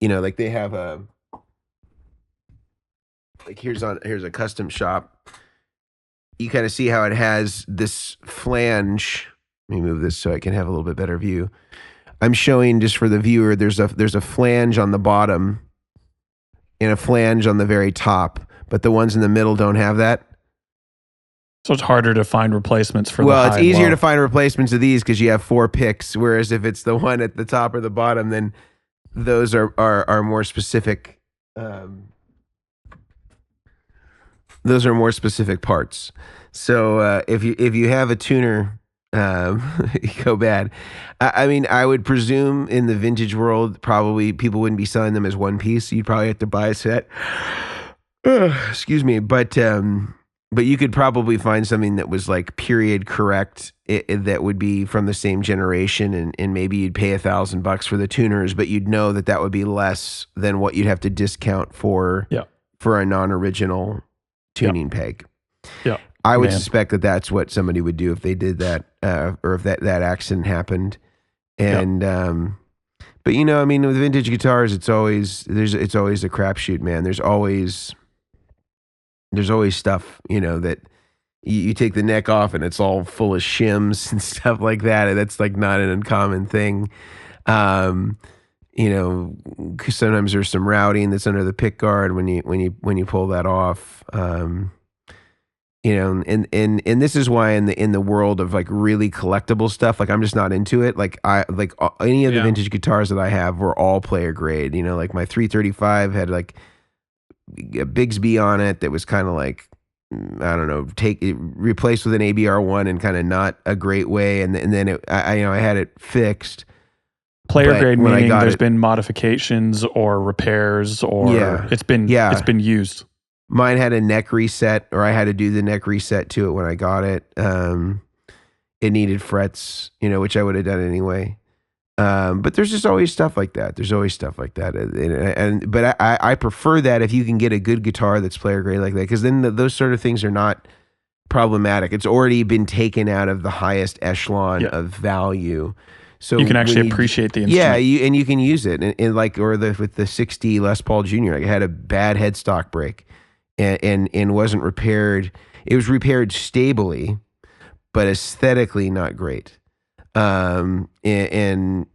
like they have a, like here's a custom shop. You kind of see how it has this flange. Let me move this so I can have a little bit better view. I'm showing just for the viewer, there's a flange on the bottom and a flange on the very top, but the ones in the middle don't have that. So it's harder to find replacements for well, the it's high easier and to low. find replacements of these because you have 4 picks, whereas if it's the one at the top or the bottom, then those are more specific. Those are more specific parts. So if you have a tuner, go bad. I mean, I would presume in the vintage world, probably people wouldn't be selling them as one piece. So you'd probably have to buy a set. Excuse me, but you could probably find something that was like period correct that would be from the same generation, and maybe you'd pay $1,000 for the tuners, but you'd know that would be less than what you'd have to discount for a non-original tuning peg. Yeah, I would suspect that that's what somebody would do if they did that, or if that accident happened. And but I mean, with vintage guitars, it's always a crapshoot, man. There's always stuff, that you take the neck off and it's all full of shims and stuff like that. And that's like not an uncommon thing. 'Cause sometimes there's some routing that's under the pick guard when you pull that off. And this is why in the world of like really collectible stuff, like I'm just not into it. Like any of the vintage guitars that I have were all player grade. Like my 335 had like a Bigsby on it that was kind of like, I don't know, replaced with an ABR1 in kind of not a great way, and then I had it fixed. Player grade meaning there's been modifications or repairs, or it's been used. Mine had a neck reset, or I had to do the neck reset to it when I got it. It needed frets, which I would have done anyway. But there's just always stuff like that. But I prefer that if you can get a good guitar that's player grade like that, because then those sort of things are not problematic. It's already been taken out of the highest echelon of value. So you can actually appreciate the instrument. Yeah, and you can use it. And like, with the 60 Les Paul Jr., like I had a bad headstock break and wasn't repaired. It was repaired stably, but aesthetically not great. And I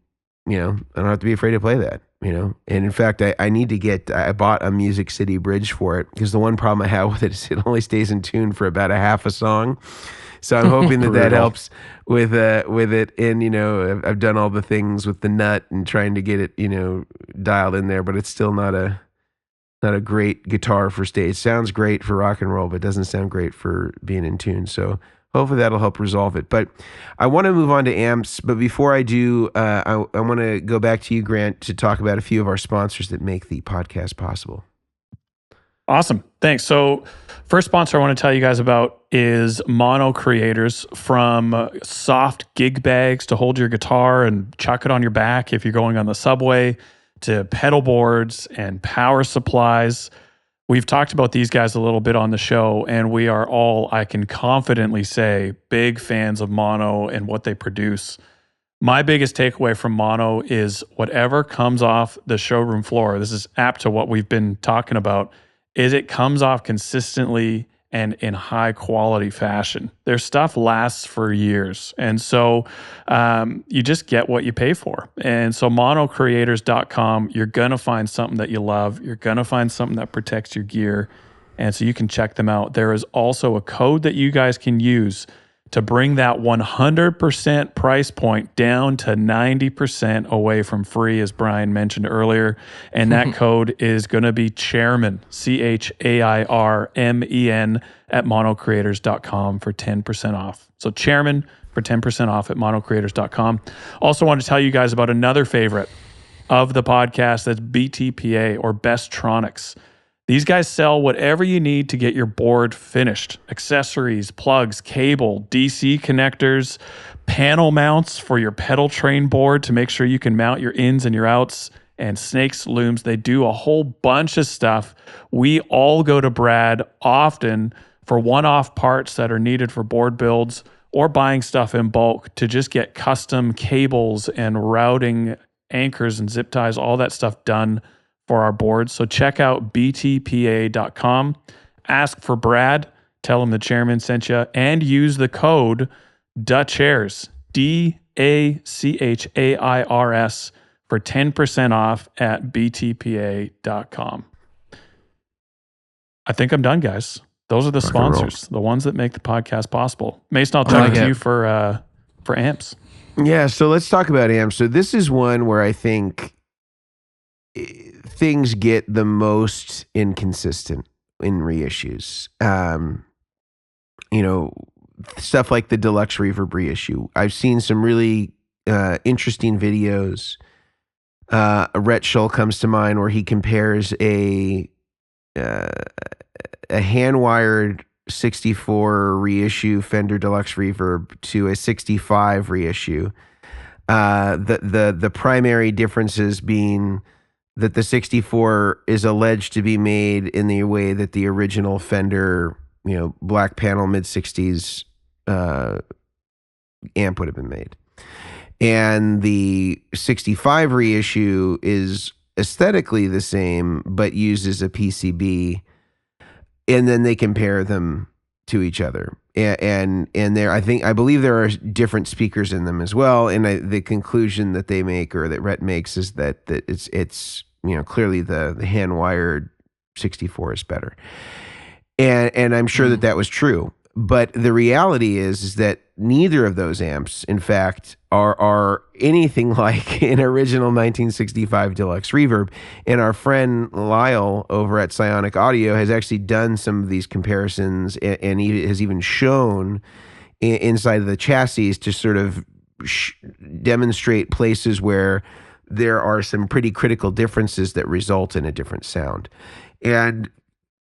don't have to be afraid to play that, and in fact, I bought a Music City bridge for it, because the one problem I have with it is it only stays in tune for about a half a song. So I'm hoping that helps with it. And, I've done all the things with the nut and trying to get it, dialed in there, but it's still not a great guitar for stage. Sounds great for rock and roll, but doesn't sound great for being in tune. So hopefully that'll help resolve it. But I want to move on to amps. But before I do, I want to go back to you, Grant, to talk about a few of our sponsors that make the podcast possible. Awesome. Thanks. So first sponsor I want to tell you guys about is Mono Creators. From soft gig bags to hold your guitar and chuck it on your back if you're going on the subway, to pedal boards and power supplies. We've talked about these guys a little bit on the show, and we are all, I can confidently say, big fans of Mono and what they produce. My biggest takeaway from Mono is whatever comes off the showroom floor, this is apt to what we've been talking about, is it comes off consistently and in high quality fashion. Their stuff lasts for years. And so you just get what you pay for. And so monocreators.com, you're going to find something that you love. You're going to find something that protects your gear. And so you can check them out. There is also a code that you guys can use to bring that 100% price point down to 90% away from free, as Brian mentioned earlier. And that code is going to be Chairmen, CHAIRMEN, at monocreators.com for 10% off. So Chairmen for 10% off at monocreators.com. Also want to tell you guys about another favorite of the podcast, that's BTPA, or Bestronix. These guys sell whatever you need to get your board finished. Accessories, plugs, cable, DC connectors, panel mounts for your pedal train board to make sure you can mount your ins and your outs, and snakes, looms. They do a whole bunch of stuff. We all go to Brad often for one-off parts that are needed for board builds or buying stuff in bulk to just get custom cables and routing, anchors and zip ties, all that stuff done for our boards. So check out btpa.com, ask for Brad, tell him the chairman sent you, and use the code DACHAIRS, DACHAIRS, for 10% off at btpa.com. I think I'm done, guys. Those are the sponsors, the ones that make the podcast possible. Mason, I'll talk to you for amps. Yeah, so let's talk about amps. So this is one where I think things get the most inconsistent in reissues. Stuff like the Deluxe Reverb reissue. I've seen some really interesting videos. Rhett Shull comes to mind where he compares a hand-wired 64 reissue Fender Deluxe Reverb to a 65 reissue. The primary differences being that the 64 is alleged to be made in the way that the original Fender, black panel mid-60s amp would have been made. And the 65 reissue is aesthetically the same, but uses a PCB. And then they compare them to each other. And I believe there are different speakers in them as well. And the conclusion that they make, or that Rhett makes, is that it's clearly the hand wired 64 is better. And I'm sure that was true. But the reality is that neither of those amps, in fact, are anything like an original 1965 Deluxe Reverb. And our friend Lyle over at Psionic Audio has actually done some of these comparisons, and he has even shown inside of the chassis to sort of demonstrate places where there are some pretty critical differences that result in a different sound. And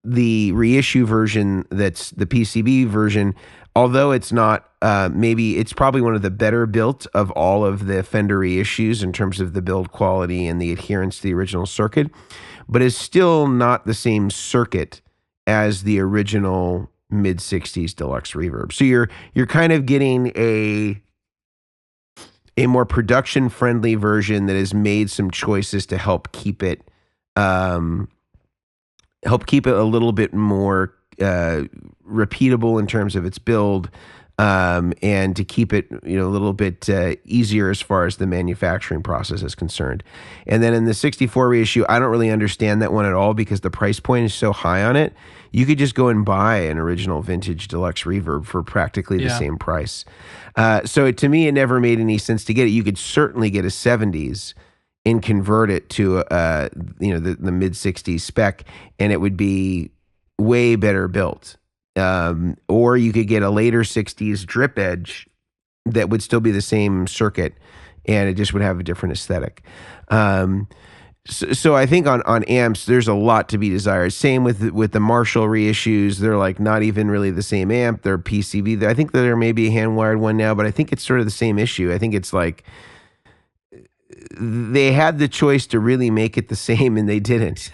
the reissue version, that's the PCB version, although it's not, maybe it's probably one of the better built of all of the Fender reissues in terms of the build quality and the adherence to the original circuit, but is still not the same circuit as the original mid-60s Deluxe Reverb. So you're kind of getting a more production-friendly version that has made some choices to help keep it a little bit more repeatable in terms of its build, and to keep it a little bit easier as far as the manufacturing process is concerned. And then in the 64 reissue, I don't really understand that one at all because the price point is so high on it. You could just go and buy an original vintage Deluxe Reverb for practically the same price. So to me, it never made any sense to get it. You could certainly get a 70s and convert it to the mid 60s spec, and it would be way better built. Or you could get a later 60s drip edge that would still be the same circuit, and it just would have a different aesthetic. So I think on amps, there's a lot to be desired. Same with the Marshall reissues. They're like not even really the same amp. They're PCB. I think that there may be a hand-wired one now, but I think it's sort of the same issue. I think it's like they had the choice to really make it the same, and they didn't.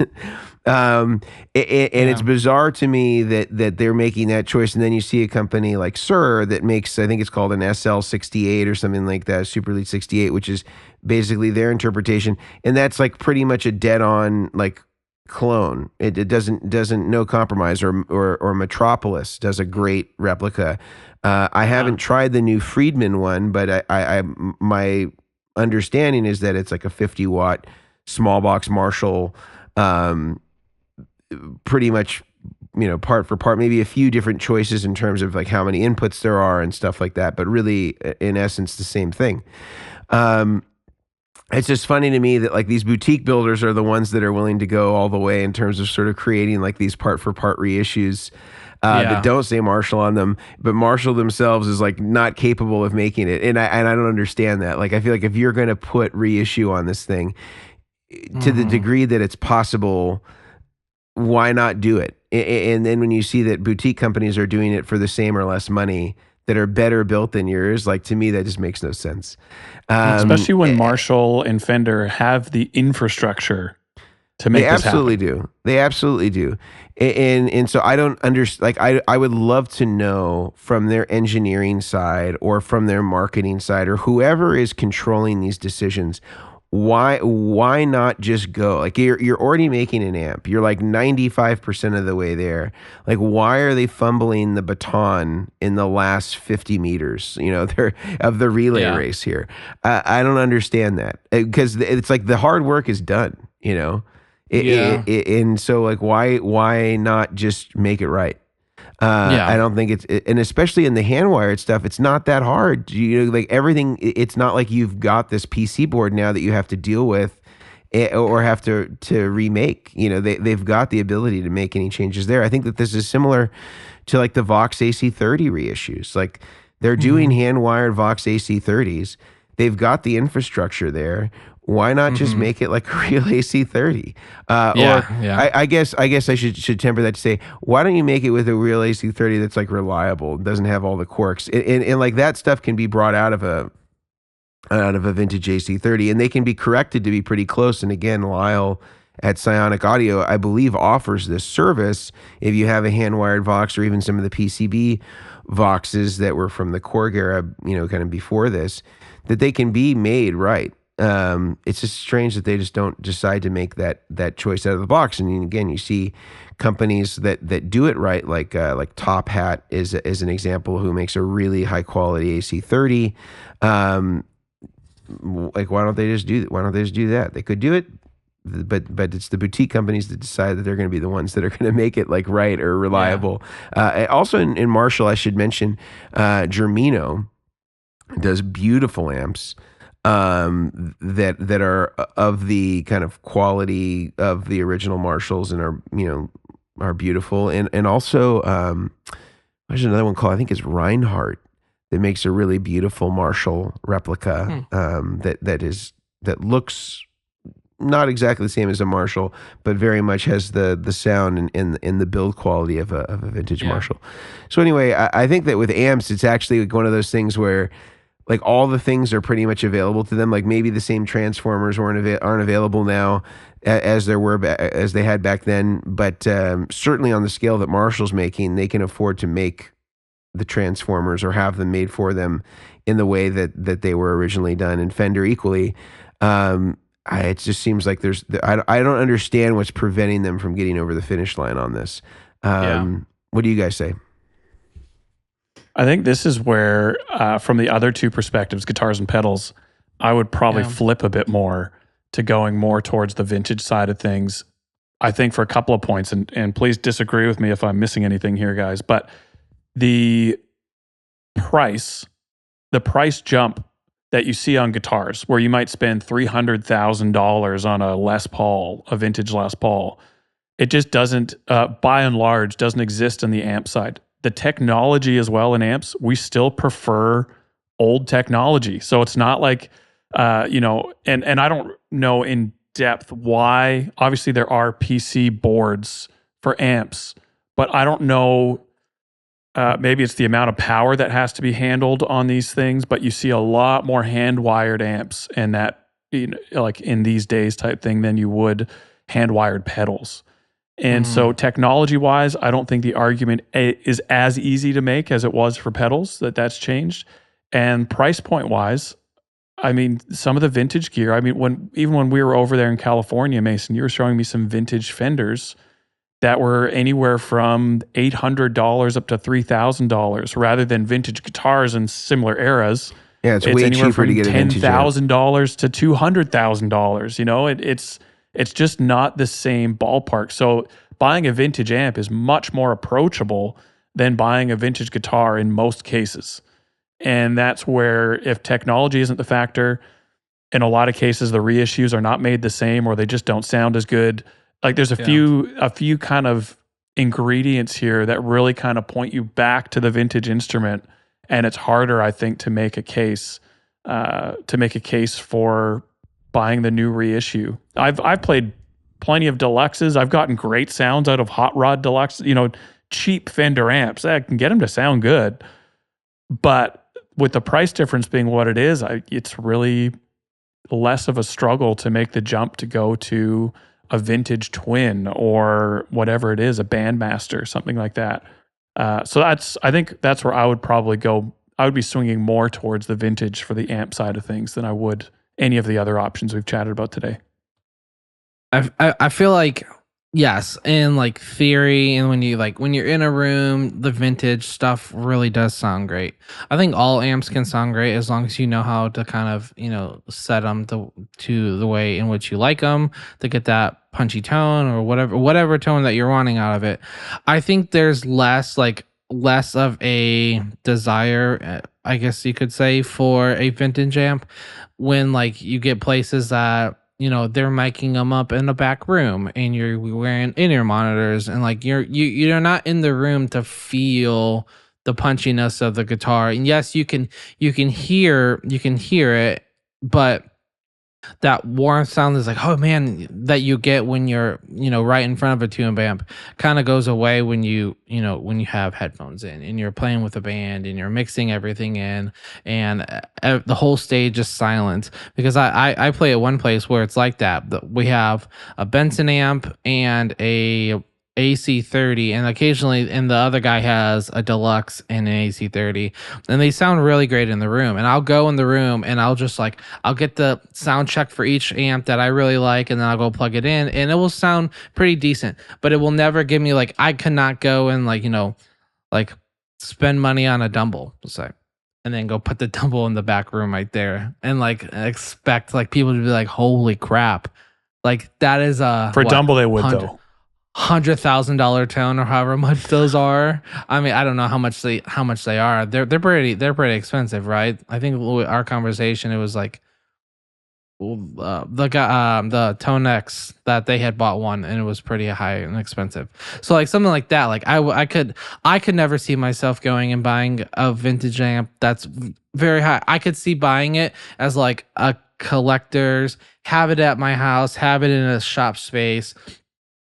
It's bizarre to me that they're making that choice, and then you see a company like Suhr that makes, I think it's called an SL68 or something like that, Super Elite 68, which is basically their interpretation, and that's like pretty much a dead-on like clone. It doesn't no compromise. Or Metropolis does a great replica. I haven't tried the new Friedman one, but I my understanding is that it's like a 50-watt small box Marshall, pretty much, part for part, maybe a few different choices in terms of like how many inputs there are and stuff like that, but really in essence the same thing. It's just funny to me that like these boutique builders are the ones that are willing to go all the way in terms of sort of creating like these part for part reissues that don't say Marshall on them, but Marshall themselves is like not capable of making it. And I don't understand that. Like, I feel like if you're going to put reissue on this thing to the degree that it's possible, why not do it? And then when you see that boutique companies are doing it for the same or less money that are better built than yours, like to me, that just makes no sense. Especially when Marshall and Fender have the infrastructure to make this happen. They absolutely do. And so I don't understand. Like I would love to know from their engineering side or from their marketing side or whoever is controlling these decisions, why not just go? Like you're already making an amp. You're like 95% of the way there. Like why are they fumbling the baton in the last 50 meters? They're of the relay race here. I don't understand that because it's like the hard work is done. And so like why not just make it right? I don't think and especially in the hand wired stuff, it's not that hard. Like everything, it's not like you've got this PC board now that you have to deal with or have to remake. They've got the ability to make any changes there. I think that this is similar to like the Vox AC30 reissues. Like they're doing hand wired Vox AC30s. They've got the infrastructure there. Why not just make it like a real AC30? I guess I should temper that to say, why don't you make it with a real AC30 that's like reliable, doesn't have all the quirks, and like that stuff can be brought out of a vintage AC30, and they can be corrected to be pretty close. And again, Lyle at Psionic Audio, I believe, offers this service if you have a hand wired Vox or even some of the PCB Voxes that were from the Korg era, kind of before this, that they can be made right. It's just strange that they just don't decide to make that choice out of the box. And again, you see companies that do it right, like Top Hat is an example, who makes a really high quality AC30. Like why don't they just do that? They could do it, but it's the boutique companies that decide that they're going to be the ones that are going to make it like right or reliable. Also in Marshall, I should mention, Germino does beautiful amps that are of the kind of quality of the original Marshalls and are beautiful. And also there's another one called, I think it's Reinhardt, that makes a really beautiful Marshall replica that looks not exactly the same as a Marshall, but very much has the sound and the build quality of a vintage Marshall. So anyway, I think that with amps, it's actually like one of those things where like all the things are pretty much available to them. Like maybe the same transformers aren't available now as they had back then, but certainly on the scale that Marshall's making, they can afford to make the transformers or have them made for them in the way that they were originally done. And Fender equally. It just seems like I don't understand what's preventing them from getting over the finish line on this. What do you guys say? I think this is where, from the other two perspectives, guitars and pedals, I would probably flip a bit more to going more towards the vintage side of things. I think for a couple of points, and please disagree with me if I'm missing anything here, guys, but the price jump that you see on guitars, where you might spend $300,000 on a Les Paul, a vintage Les Paul, it just doesn't, by and large, doesn't exist on the amp side. The technology as well in amps, we still prefer old technology. So it's not like, and I don't know in depth why. Obviously, there are PC boards for amps, but I don't know. Maybe it's the amount of power that has to be handled on these things, but you see a lot more hand-wired amps and that, like in these days type thing than you would hand-wired pedals. And so technology-wise, I don't think the argument is as easy to make as it was for pedals, that's changed. And price point-wise, I mean, some of the vintage gear, I mean, when we were over there in California, Mason, you were showing me some vintage Fenders that were anywhere from $800 up to $3,000, rather than vintage guitars in similar eras. Yeah, it's way cheaper to get a vintage $10,000 to $200,000. It's just not the same ballpark. So buying a vintage amp is much more approachable than buying a vintage guitar in most cases. And that's where, if technology isn't the factor, in a lot of cases the reissues are not made the same, or they just don't sound as good. Like there's a few kind of ingredients here that really kind of point you back to the vintage instrument, and it's harder, I think, to make a case for buying the new reissue. I've played plenty of deluxes. I've gotten great sounds out of hot rod deluxe, cheap Fender amps. I can get them to sound good. But with the price difference being what it is, it's really less of a struggle to make the jump to go to a vintage twin or whatever it is, a Bandmaster, something like that. So I think that's where I would probably go. I would be swinging more towards the vintage for the amp side of things than I would any of the other options we've chatted about today. I feel like, yes, in like theory, and when you're in a room, the vintage stuff really does sound great. I think all amps can sound great as long as you know how to kind of set them to the way in which you like them to get that punchy tone or whatever tone that you're wanting out of it. I think there's less of a desire, I guess you could say, for a vintage amp when like you get places that they're miking them up in the back room and you're wearing in-ear monitors and like you're not in the room to feel the punchiness of the guitar. And yes, you can hear it, but that warm sound is like, oh man, that you get when you're right in front of a tune amp kind of goes away when you have headphones in and you're playing with a band and you're mixing everything in and the whole stage is silent. Because I play at one place where it's like that. We have a Benson amp and a AC30, and occasionally, and the other guy has a deluxe and an AC30, and they sound really great in the room. And I'll go in the room and I'll get the sound check for each amp that I really like, and then I'll go plug it in, and it will sound pretty decent. But it will never give me I cannot go and spend money on a Dumble, and then go put the Dumble in the back room right there, and expect people to be like, holy crap, that is for Dumble they would though. $100,000 tone or however much those are. I mean, I don't know how much they are. They're pretty expensive, right? I think our conversation, it was like the guy, the Tone X, that they had bought one and it was pretty high and expensive. So something like that, I could never see myself going and buying a vintage amp that's very high. I could see buying it as a collector's, have it at my house, have it in a shop space,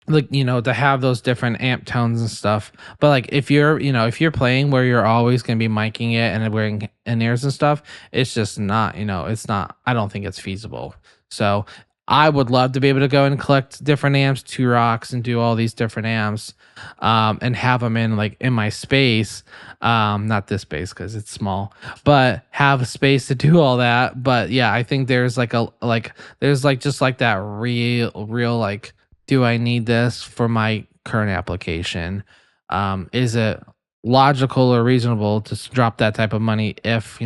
to have those different amp tones and stuff. But if you're playing where you're always going to be miking it and wearing in-ears and stuff, it's just not, it's not, I don't think it's feasible. So I would love to be able to go and collect different amps, two rocks, and do all these different amps, and have them in my space. Not this space because it's small, but have a space to do all that. But yeah, I think there's that real do I need this for my current application? Is it logical or reasonable to drop that type of money if,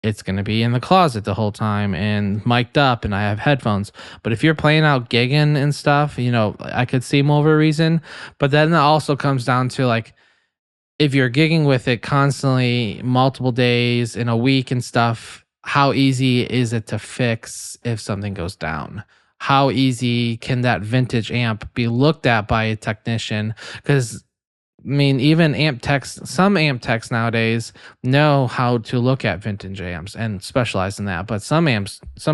it's going to be in the closet the whole time and mic'd up and I have headphones? But if you're playing out gigging and stuff, I could see more of a reason. But then it also comes down to if you're gigging with it constantly, multiple days in a week and stuff, how easy is it to fix if something goes down? How easy can that vintage amp be looked at by a technician? Because, even amp techs, some amp techs nowadays know how to look at vintage amps and specialize in that. But some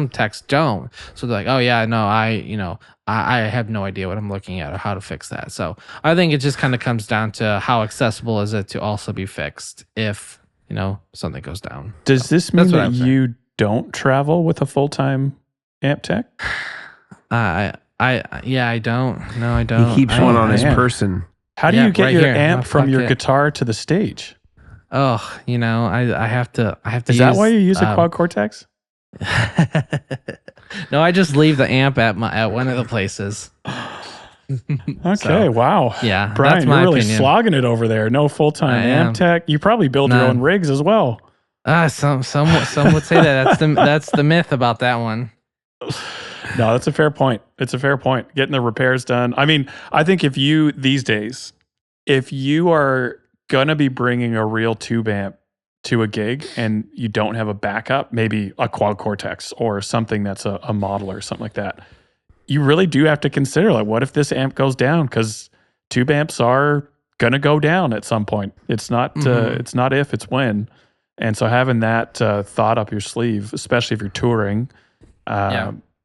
techs don't. So they're like, oh yeah, no, I have no idea what I'm looking at or how to fix that. So I think it just kind of comes down to how accessible is it to also be fixed if, something goes down. Does this mean that you don't travel with a full-time amp tech? I don't. No, I don't. He keeps one on his person. How do you get your amp from your guitar to the stage? Oh, I have to. Is that why you use a quad cortex? No, I just leave the amp at one of the places. Okay, wow. Yeah, Brian, that's my you're really opinion. Slogging it over there. No full-time amp tech. You probably build your own rigs as well. Some would say that. That's the myth about that one. No, that's a fair point. It's a fair point. Getting the repairs done. I think if you are going to be bringing a real tube amp to a gig and you don't have a backup, maybe a quad cortex or something that's a model or something like that, you really do have to consider, what if this amp goes down? Because tube amps are going to go down at some point. It's not it's not if, it's when. And so having that thought up your sleeve, especially if you're touring,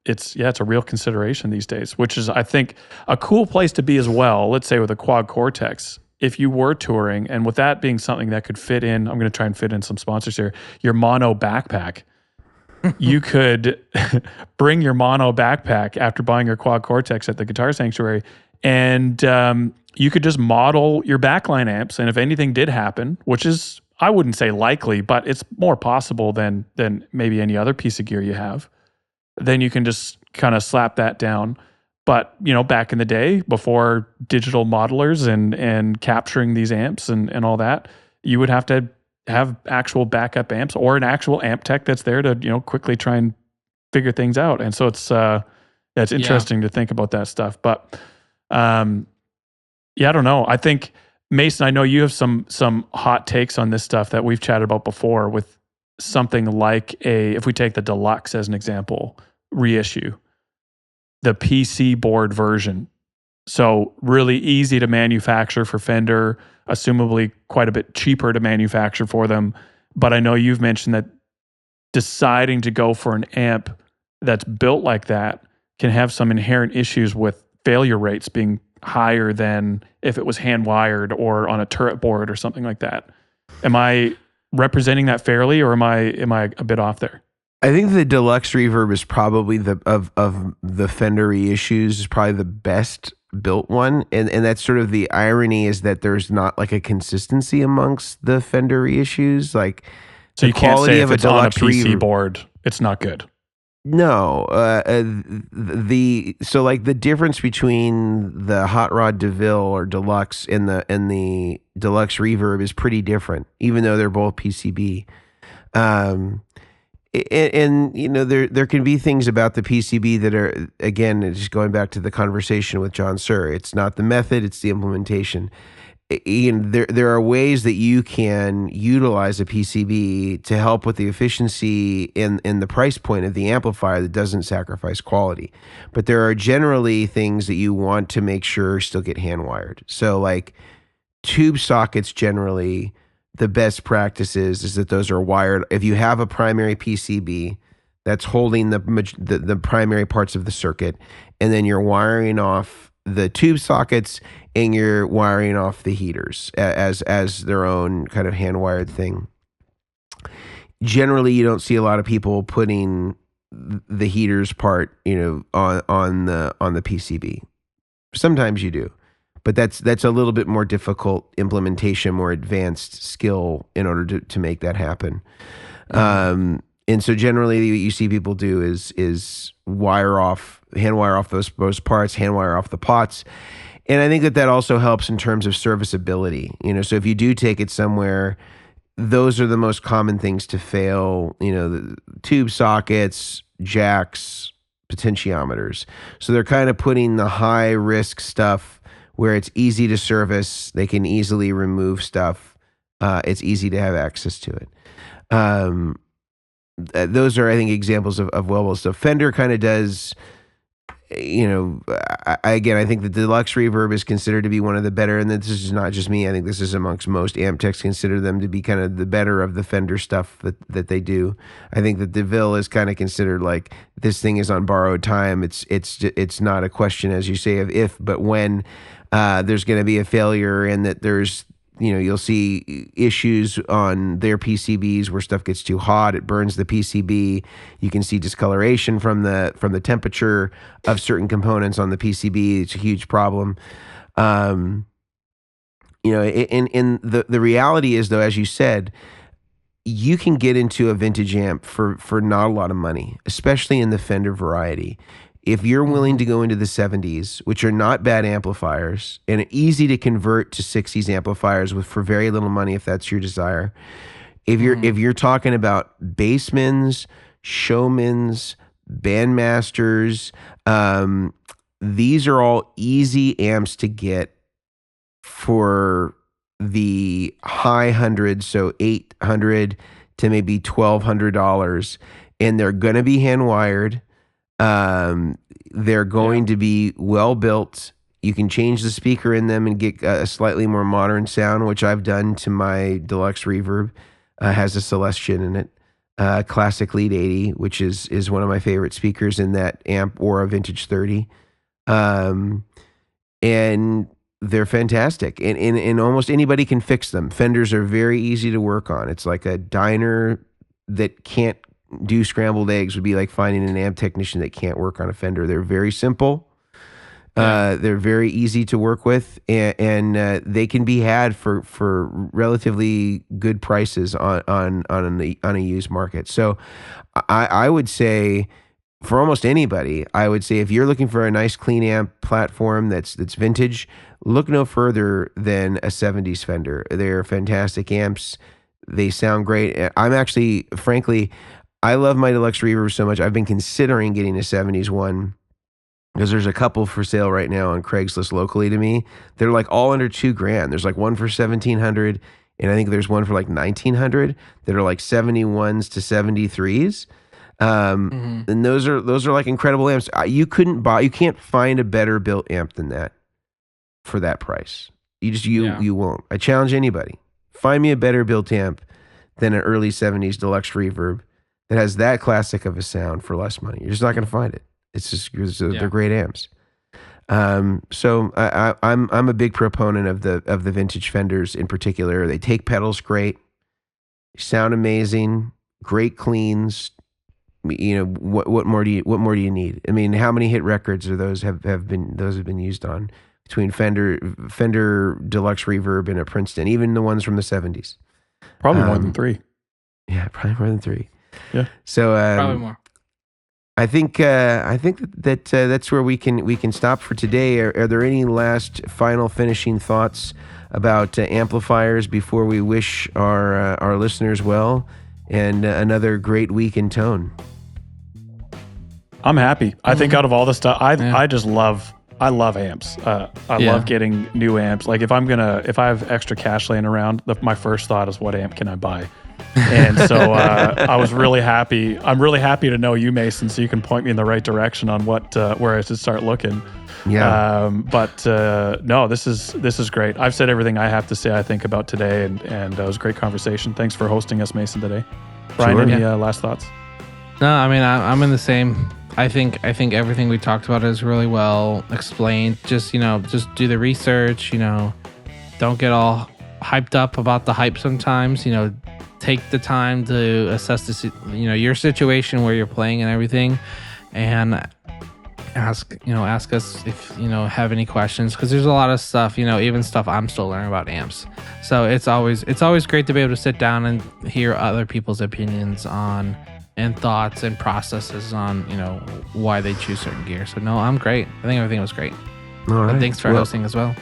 it's a real consideration these days, which is, I think, a cool place to be as well. Let's say with a quad Cortex, if you were touring, and with that being something that could fit in, I'm going to try and fit in some sponsors here, your mono backpack. You could bring your mono backpack after buying your quad Cortex at the Guitar Sanctuary, and you could just model your backline amps. And if anything did happen, which is, I wouldn't say likely, but it's more possible than maybe any other piece of gear you have, then you can just kind of slap that down. But, back in the day, before digital modelers and capturing these amps and all that, you would have to have actual backup amps or an actual amp tech that's there to, quickly try and figure things out. And so it's interesting to think about that stuff. But, I don't know. I think, Mason, I know you have some hot takes on this stuff that we've chatted about before with something like if we take the Deluxe as an example, reissue, the PC Board version. So really easy to manufacture for Fender, assumably quite a bit cheaper to manufacture for them. But I know you've mentioned that deciding to go for an amp that's built like that can have some inherent issues with failure rates being higher than if it was hand wired or on a turret board or something like that. Am I representing that fairly, or am I a bit off there? I think the Deluxe reverb is probably of the Fender reissues is probably the best built one, and that's sort of the irony is that there's not like a consistency amongst the Fender reissues. Like, so you can't say if it's on a PC board, it's not good. No, so like the difference between the Hot Rod DeVille or Deluxe and the Deluxe reverb is pretty different, even though they're both PCB. And there can be things about the PCB that are, again, just going back to the conversation with John Suhr. It's not the method; it's the implementation. There are ways that you can utilize a PCB to help with the efficiency in the price point of the amplifier that doesn't sacrifice quality. But there are generally things that you want to make sure still get hand wired. So like tube sockets, generally the best practice is that those are wired. If you have a primary PCB that's holding the primary parts of the circuit, and then you're wiring off the tube sockets and you're wiring off the heaters as their own kind of hand wired thing. Generally, you don't see a lot of people putting the heaters part, on the PCB. Sometimes you do, but that's a little bit more difficult implementation, more advanced skill in order to make that happen. Mm-hmm. And so generally what you see people do is hand wire off those parts, hand wire off the pots. And I think that also helps in terms of serviceability. So if you do take it somewhere, those are the most common things to fail, the tube sockets, jacks, potentiometers. So they're kind of putting the high risk stuff where it's easy to service, they can easily remove stuff. It's easy to have access to it. Those are, I think, examples of well stuff. Fender kind of does, I think the Deluxe reverb is considered to be one of the better, and this is not just me. I think this is amongst most amp techs consider them to be kind of the better of the Fender stuff that they do. I think that DeVille is kind of considered like this thing is on borrowed time. It's not a question, as you say, of if, but when there's going to be a failure, and that there's you'll see issues on their PCBs where stuff gets too hot, it burns the PCB. You can see discoloration from the temperature of certain components on the PCB. It's a huge problem. And the reality is, though, as you said, you can get into a vintage amp for not a lot of money, especially in the Fender variety. If you're willing to go into the 70s, which are not bad amplifiers and easy to convert to 60s amplifiers for very little money, if that's your desire. If you're talking about Bassmans, Showmans, Bandmasters, these are all easy amps to get for the high hundreds, so $800 to maybe $1,200, and they're going to be hand wired. They're going to be well built. You can change the speaker in them and get a slightly more modern sound, which I've done to my Deluxe reverb. Has a Celestion in it. classic lead 80, which is one of my favorite speakers in that amp, or a vintage 30. And they're fantastic, and almost anybody can fix them. Fenders are very easy to work on. It's like a diner that can't do scrambled eggs would be like finding an amp technician that can't work on a Fender. They're very simple. They're very easy to work with, and they can be had for relatively good prices on a used market. So I would say, for almost anybody, I would say if you're looking for a nice clean amp platform that's vintage, look no further than a 70s Fender. They're fantastic amps. They sound great. I'm actually, frankly, I love my deluxe reverb so much. I've been considering getting a 70s one, because there's a couple for sale right now on Craigslist locally to me. They're like all under $2,000. There's like one for $1,700, and I think there's one for like $1,900 that are like 71s to 73s. And those are like incredible amps. You can't find a better built amp than that for that price. You won't. I challenge anybody. Find me a better built amp than an early 70s deluxe reverb that has that classic of a sound for less money. You're just not going to find it. It's just they're great amps. So I'm a big proponent of the vintage Fenders in particular. They take pedals great, sound amazing, great cleans. You know, what more do you need? I mean, how many hit records are those have been used on between Fender Deluxe Reverb and a Princeton, even the ones from the 70s? Probably more than 3. Yeah, probably more than 3. Yeah. So probably more. I think that that's where we can stop for today. Are there any last final finishing thoughts about amplifiers before we wish our listeners well and another great week in tone? I'm happy. I think out of all the stuff, I love amps. I love getting new amps. Like if I have extra cash laying around, my first thought is, what amp can I buy? And so I was really happy. I'm really happy to know you, Mason, so you can point me in the right direction on where I should start looking. Yeah. No, this is great. I've said everything I have to say, I think, about today, and it was a great conversation. Thanks for hosting us, Mason, today. Brian, any last thoughts? No, I mean, I'm in the same. I think everything we talked about is really well explained. Just do the research. Don't get all hyped up about the hype sometimes. Take the time to assess your situation where you're playing and everything, and ask us if have any questions, because there's a lot of stuff, even stuff I'm still learning about amps. So it's always great to be able to sit down and hear other people's opinions on and thoughts and processes on why they choose certain gear. So no, I'm great. I think everything was great. All right. And thanks for hosting as well.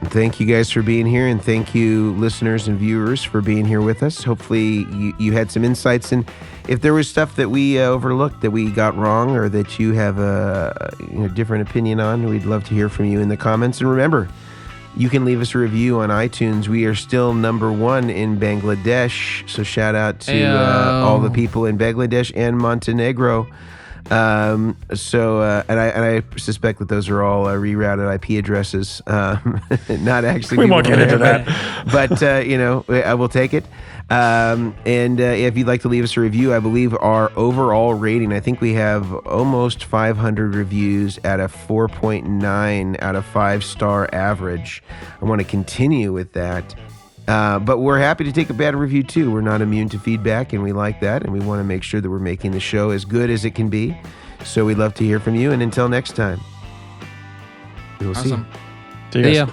Thank you guys for being here, and thank you listeners and viewers for being here with us. Hopefully you had some insights, and if there was stuff that we overlooked, that we got wrong, or that you have a different opinion on, we'd love to hear from you in the comments. And remember, you can leave us a review on iTunes. We are still #1 in Bangladesh, so shout out to all the people in Bangladesh and Montenegro. And I suspect that those are all rerouted IP addresses, not actually. We won't get into that, but I will take it. And if you'd like to leave us a review, I believe our overall rating, I think we have almost 500 reviews at a 4.9 out of 5-star average. I want to continue with that. But we're happy to take a bad review too. We're not immune to feedback, and we like that, and we want to make sure that we're making the show as good as it can be. So we'd love to hear from you, and until next time, we will see you. See you guys. Yeah.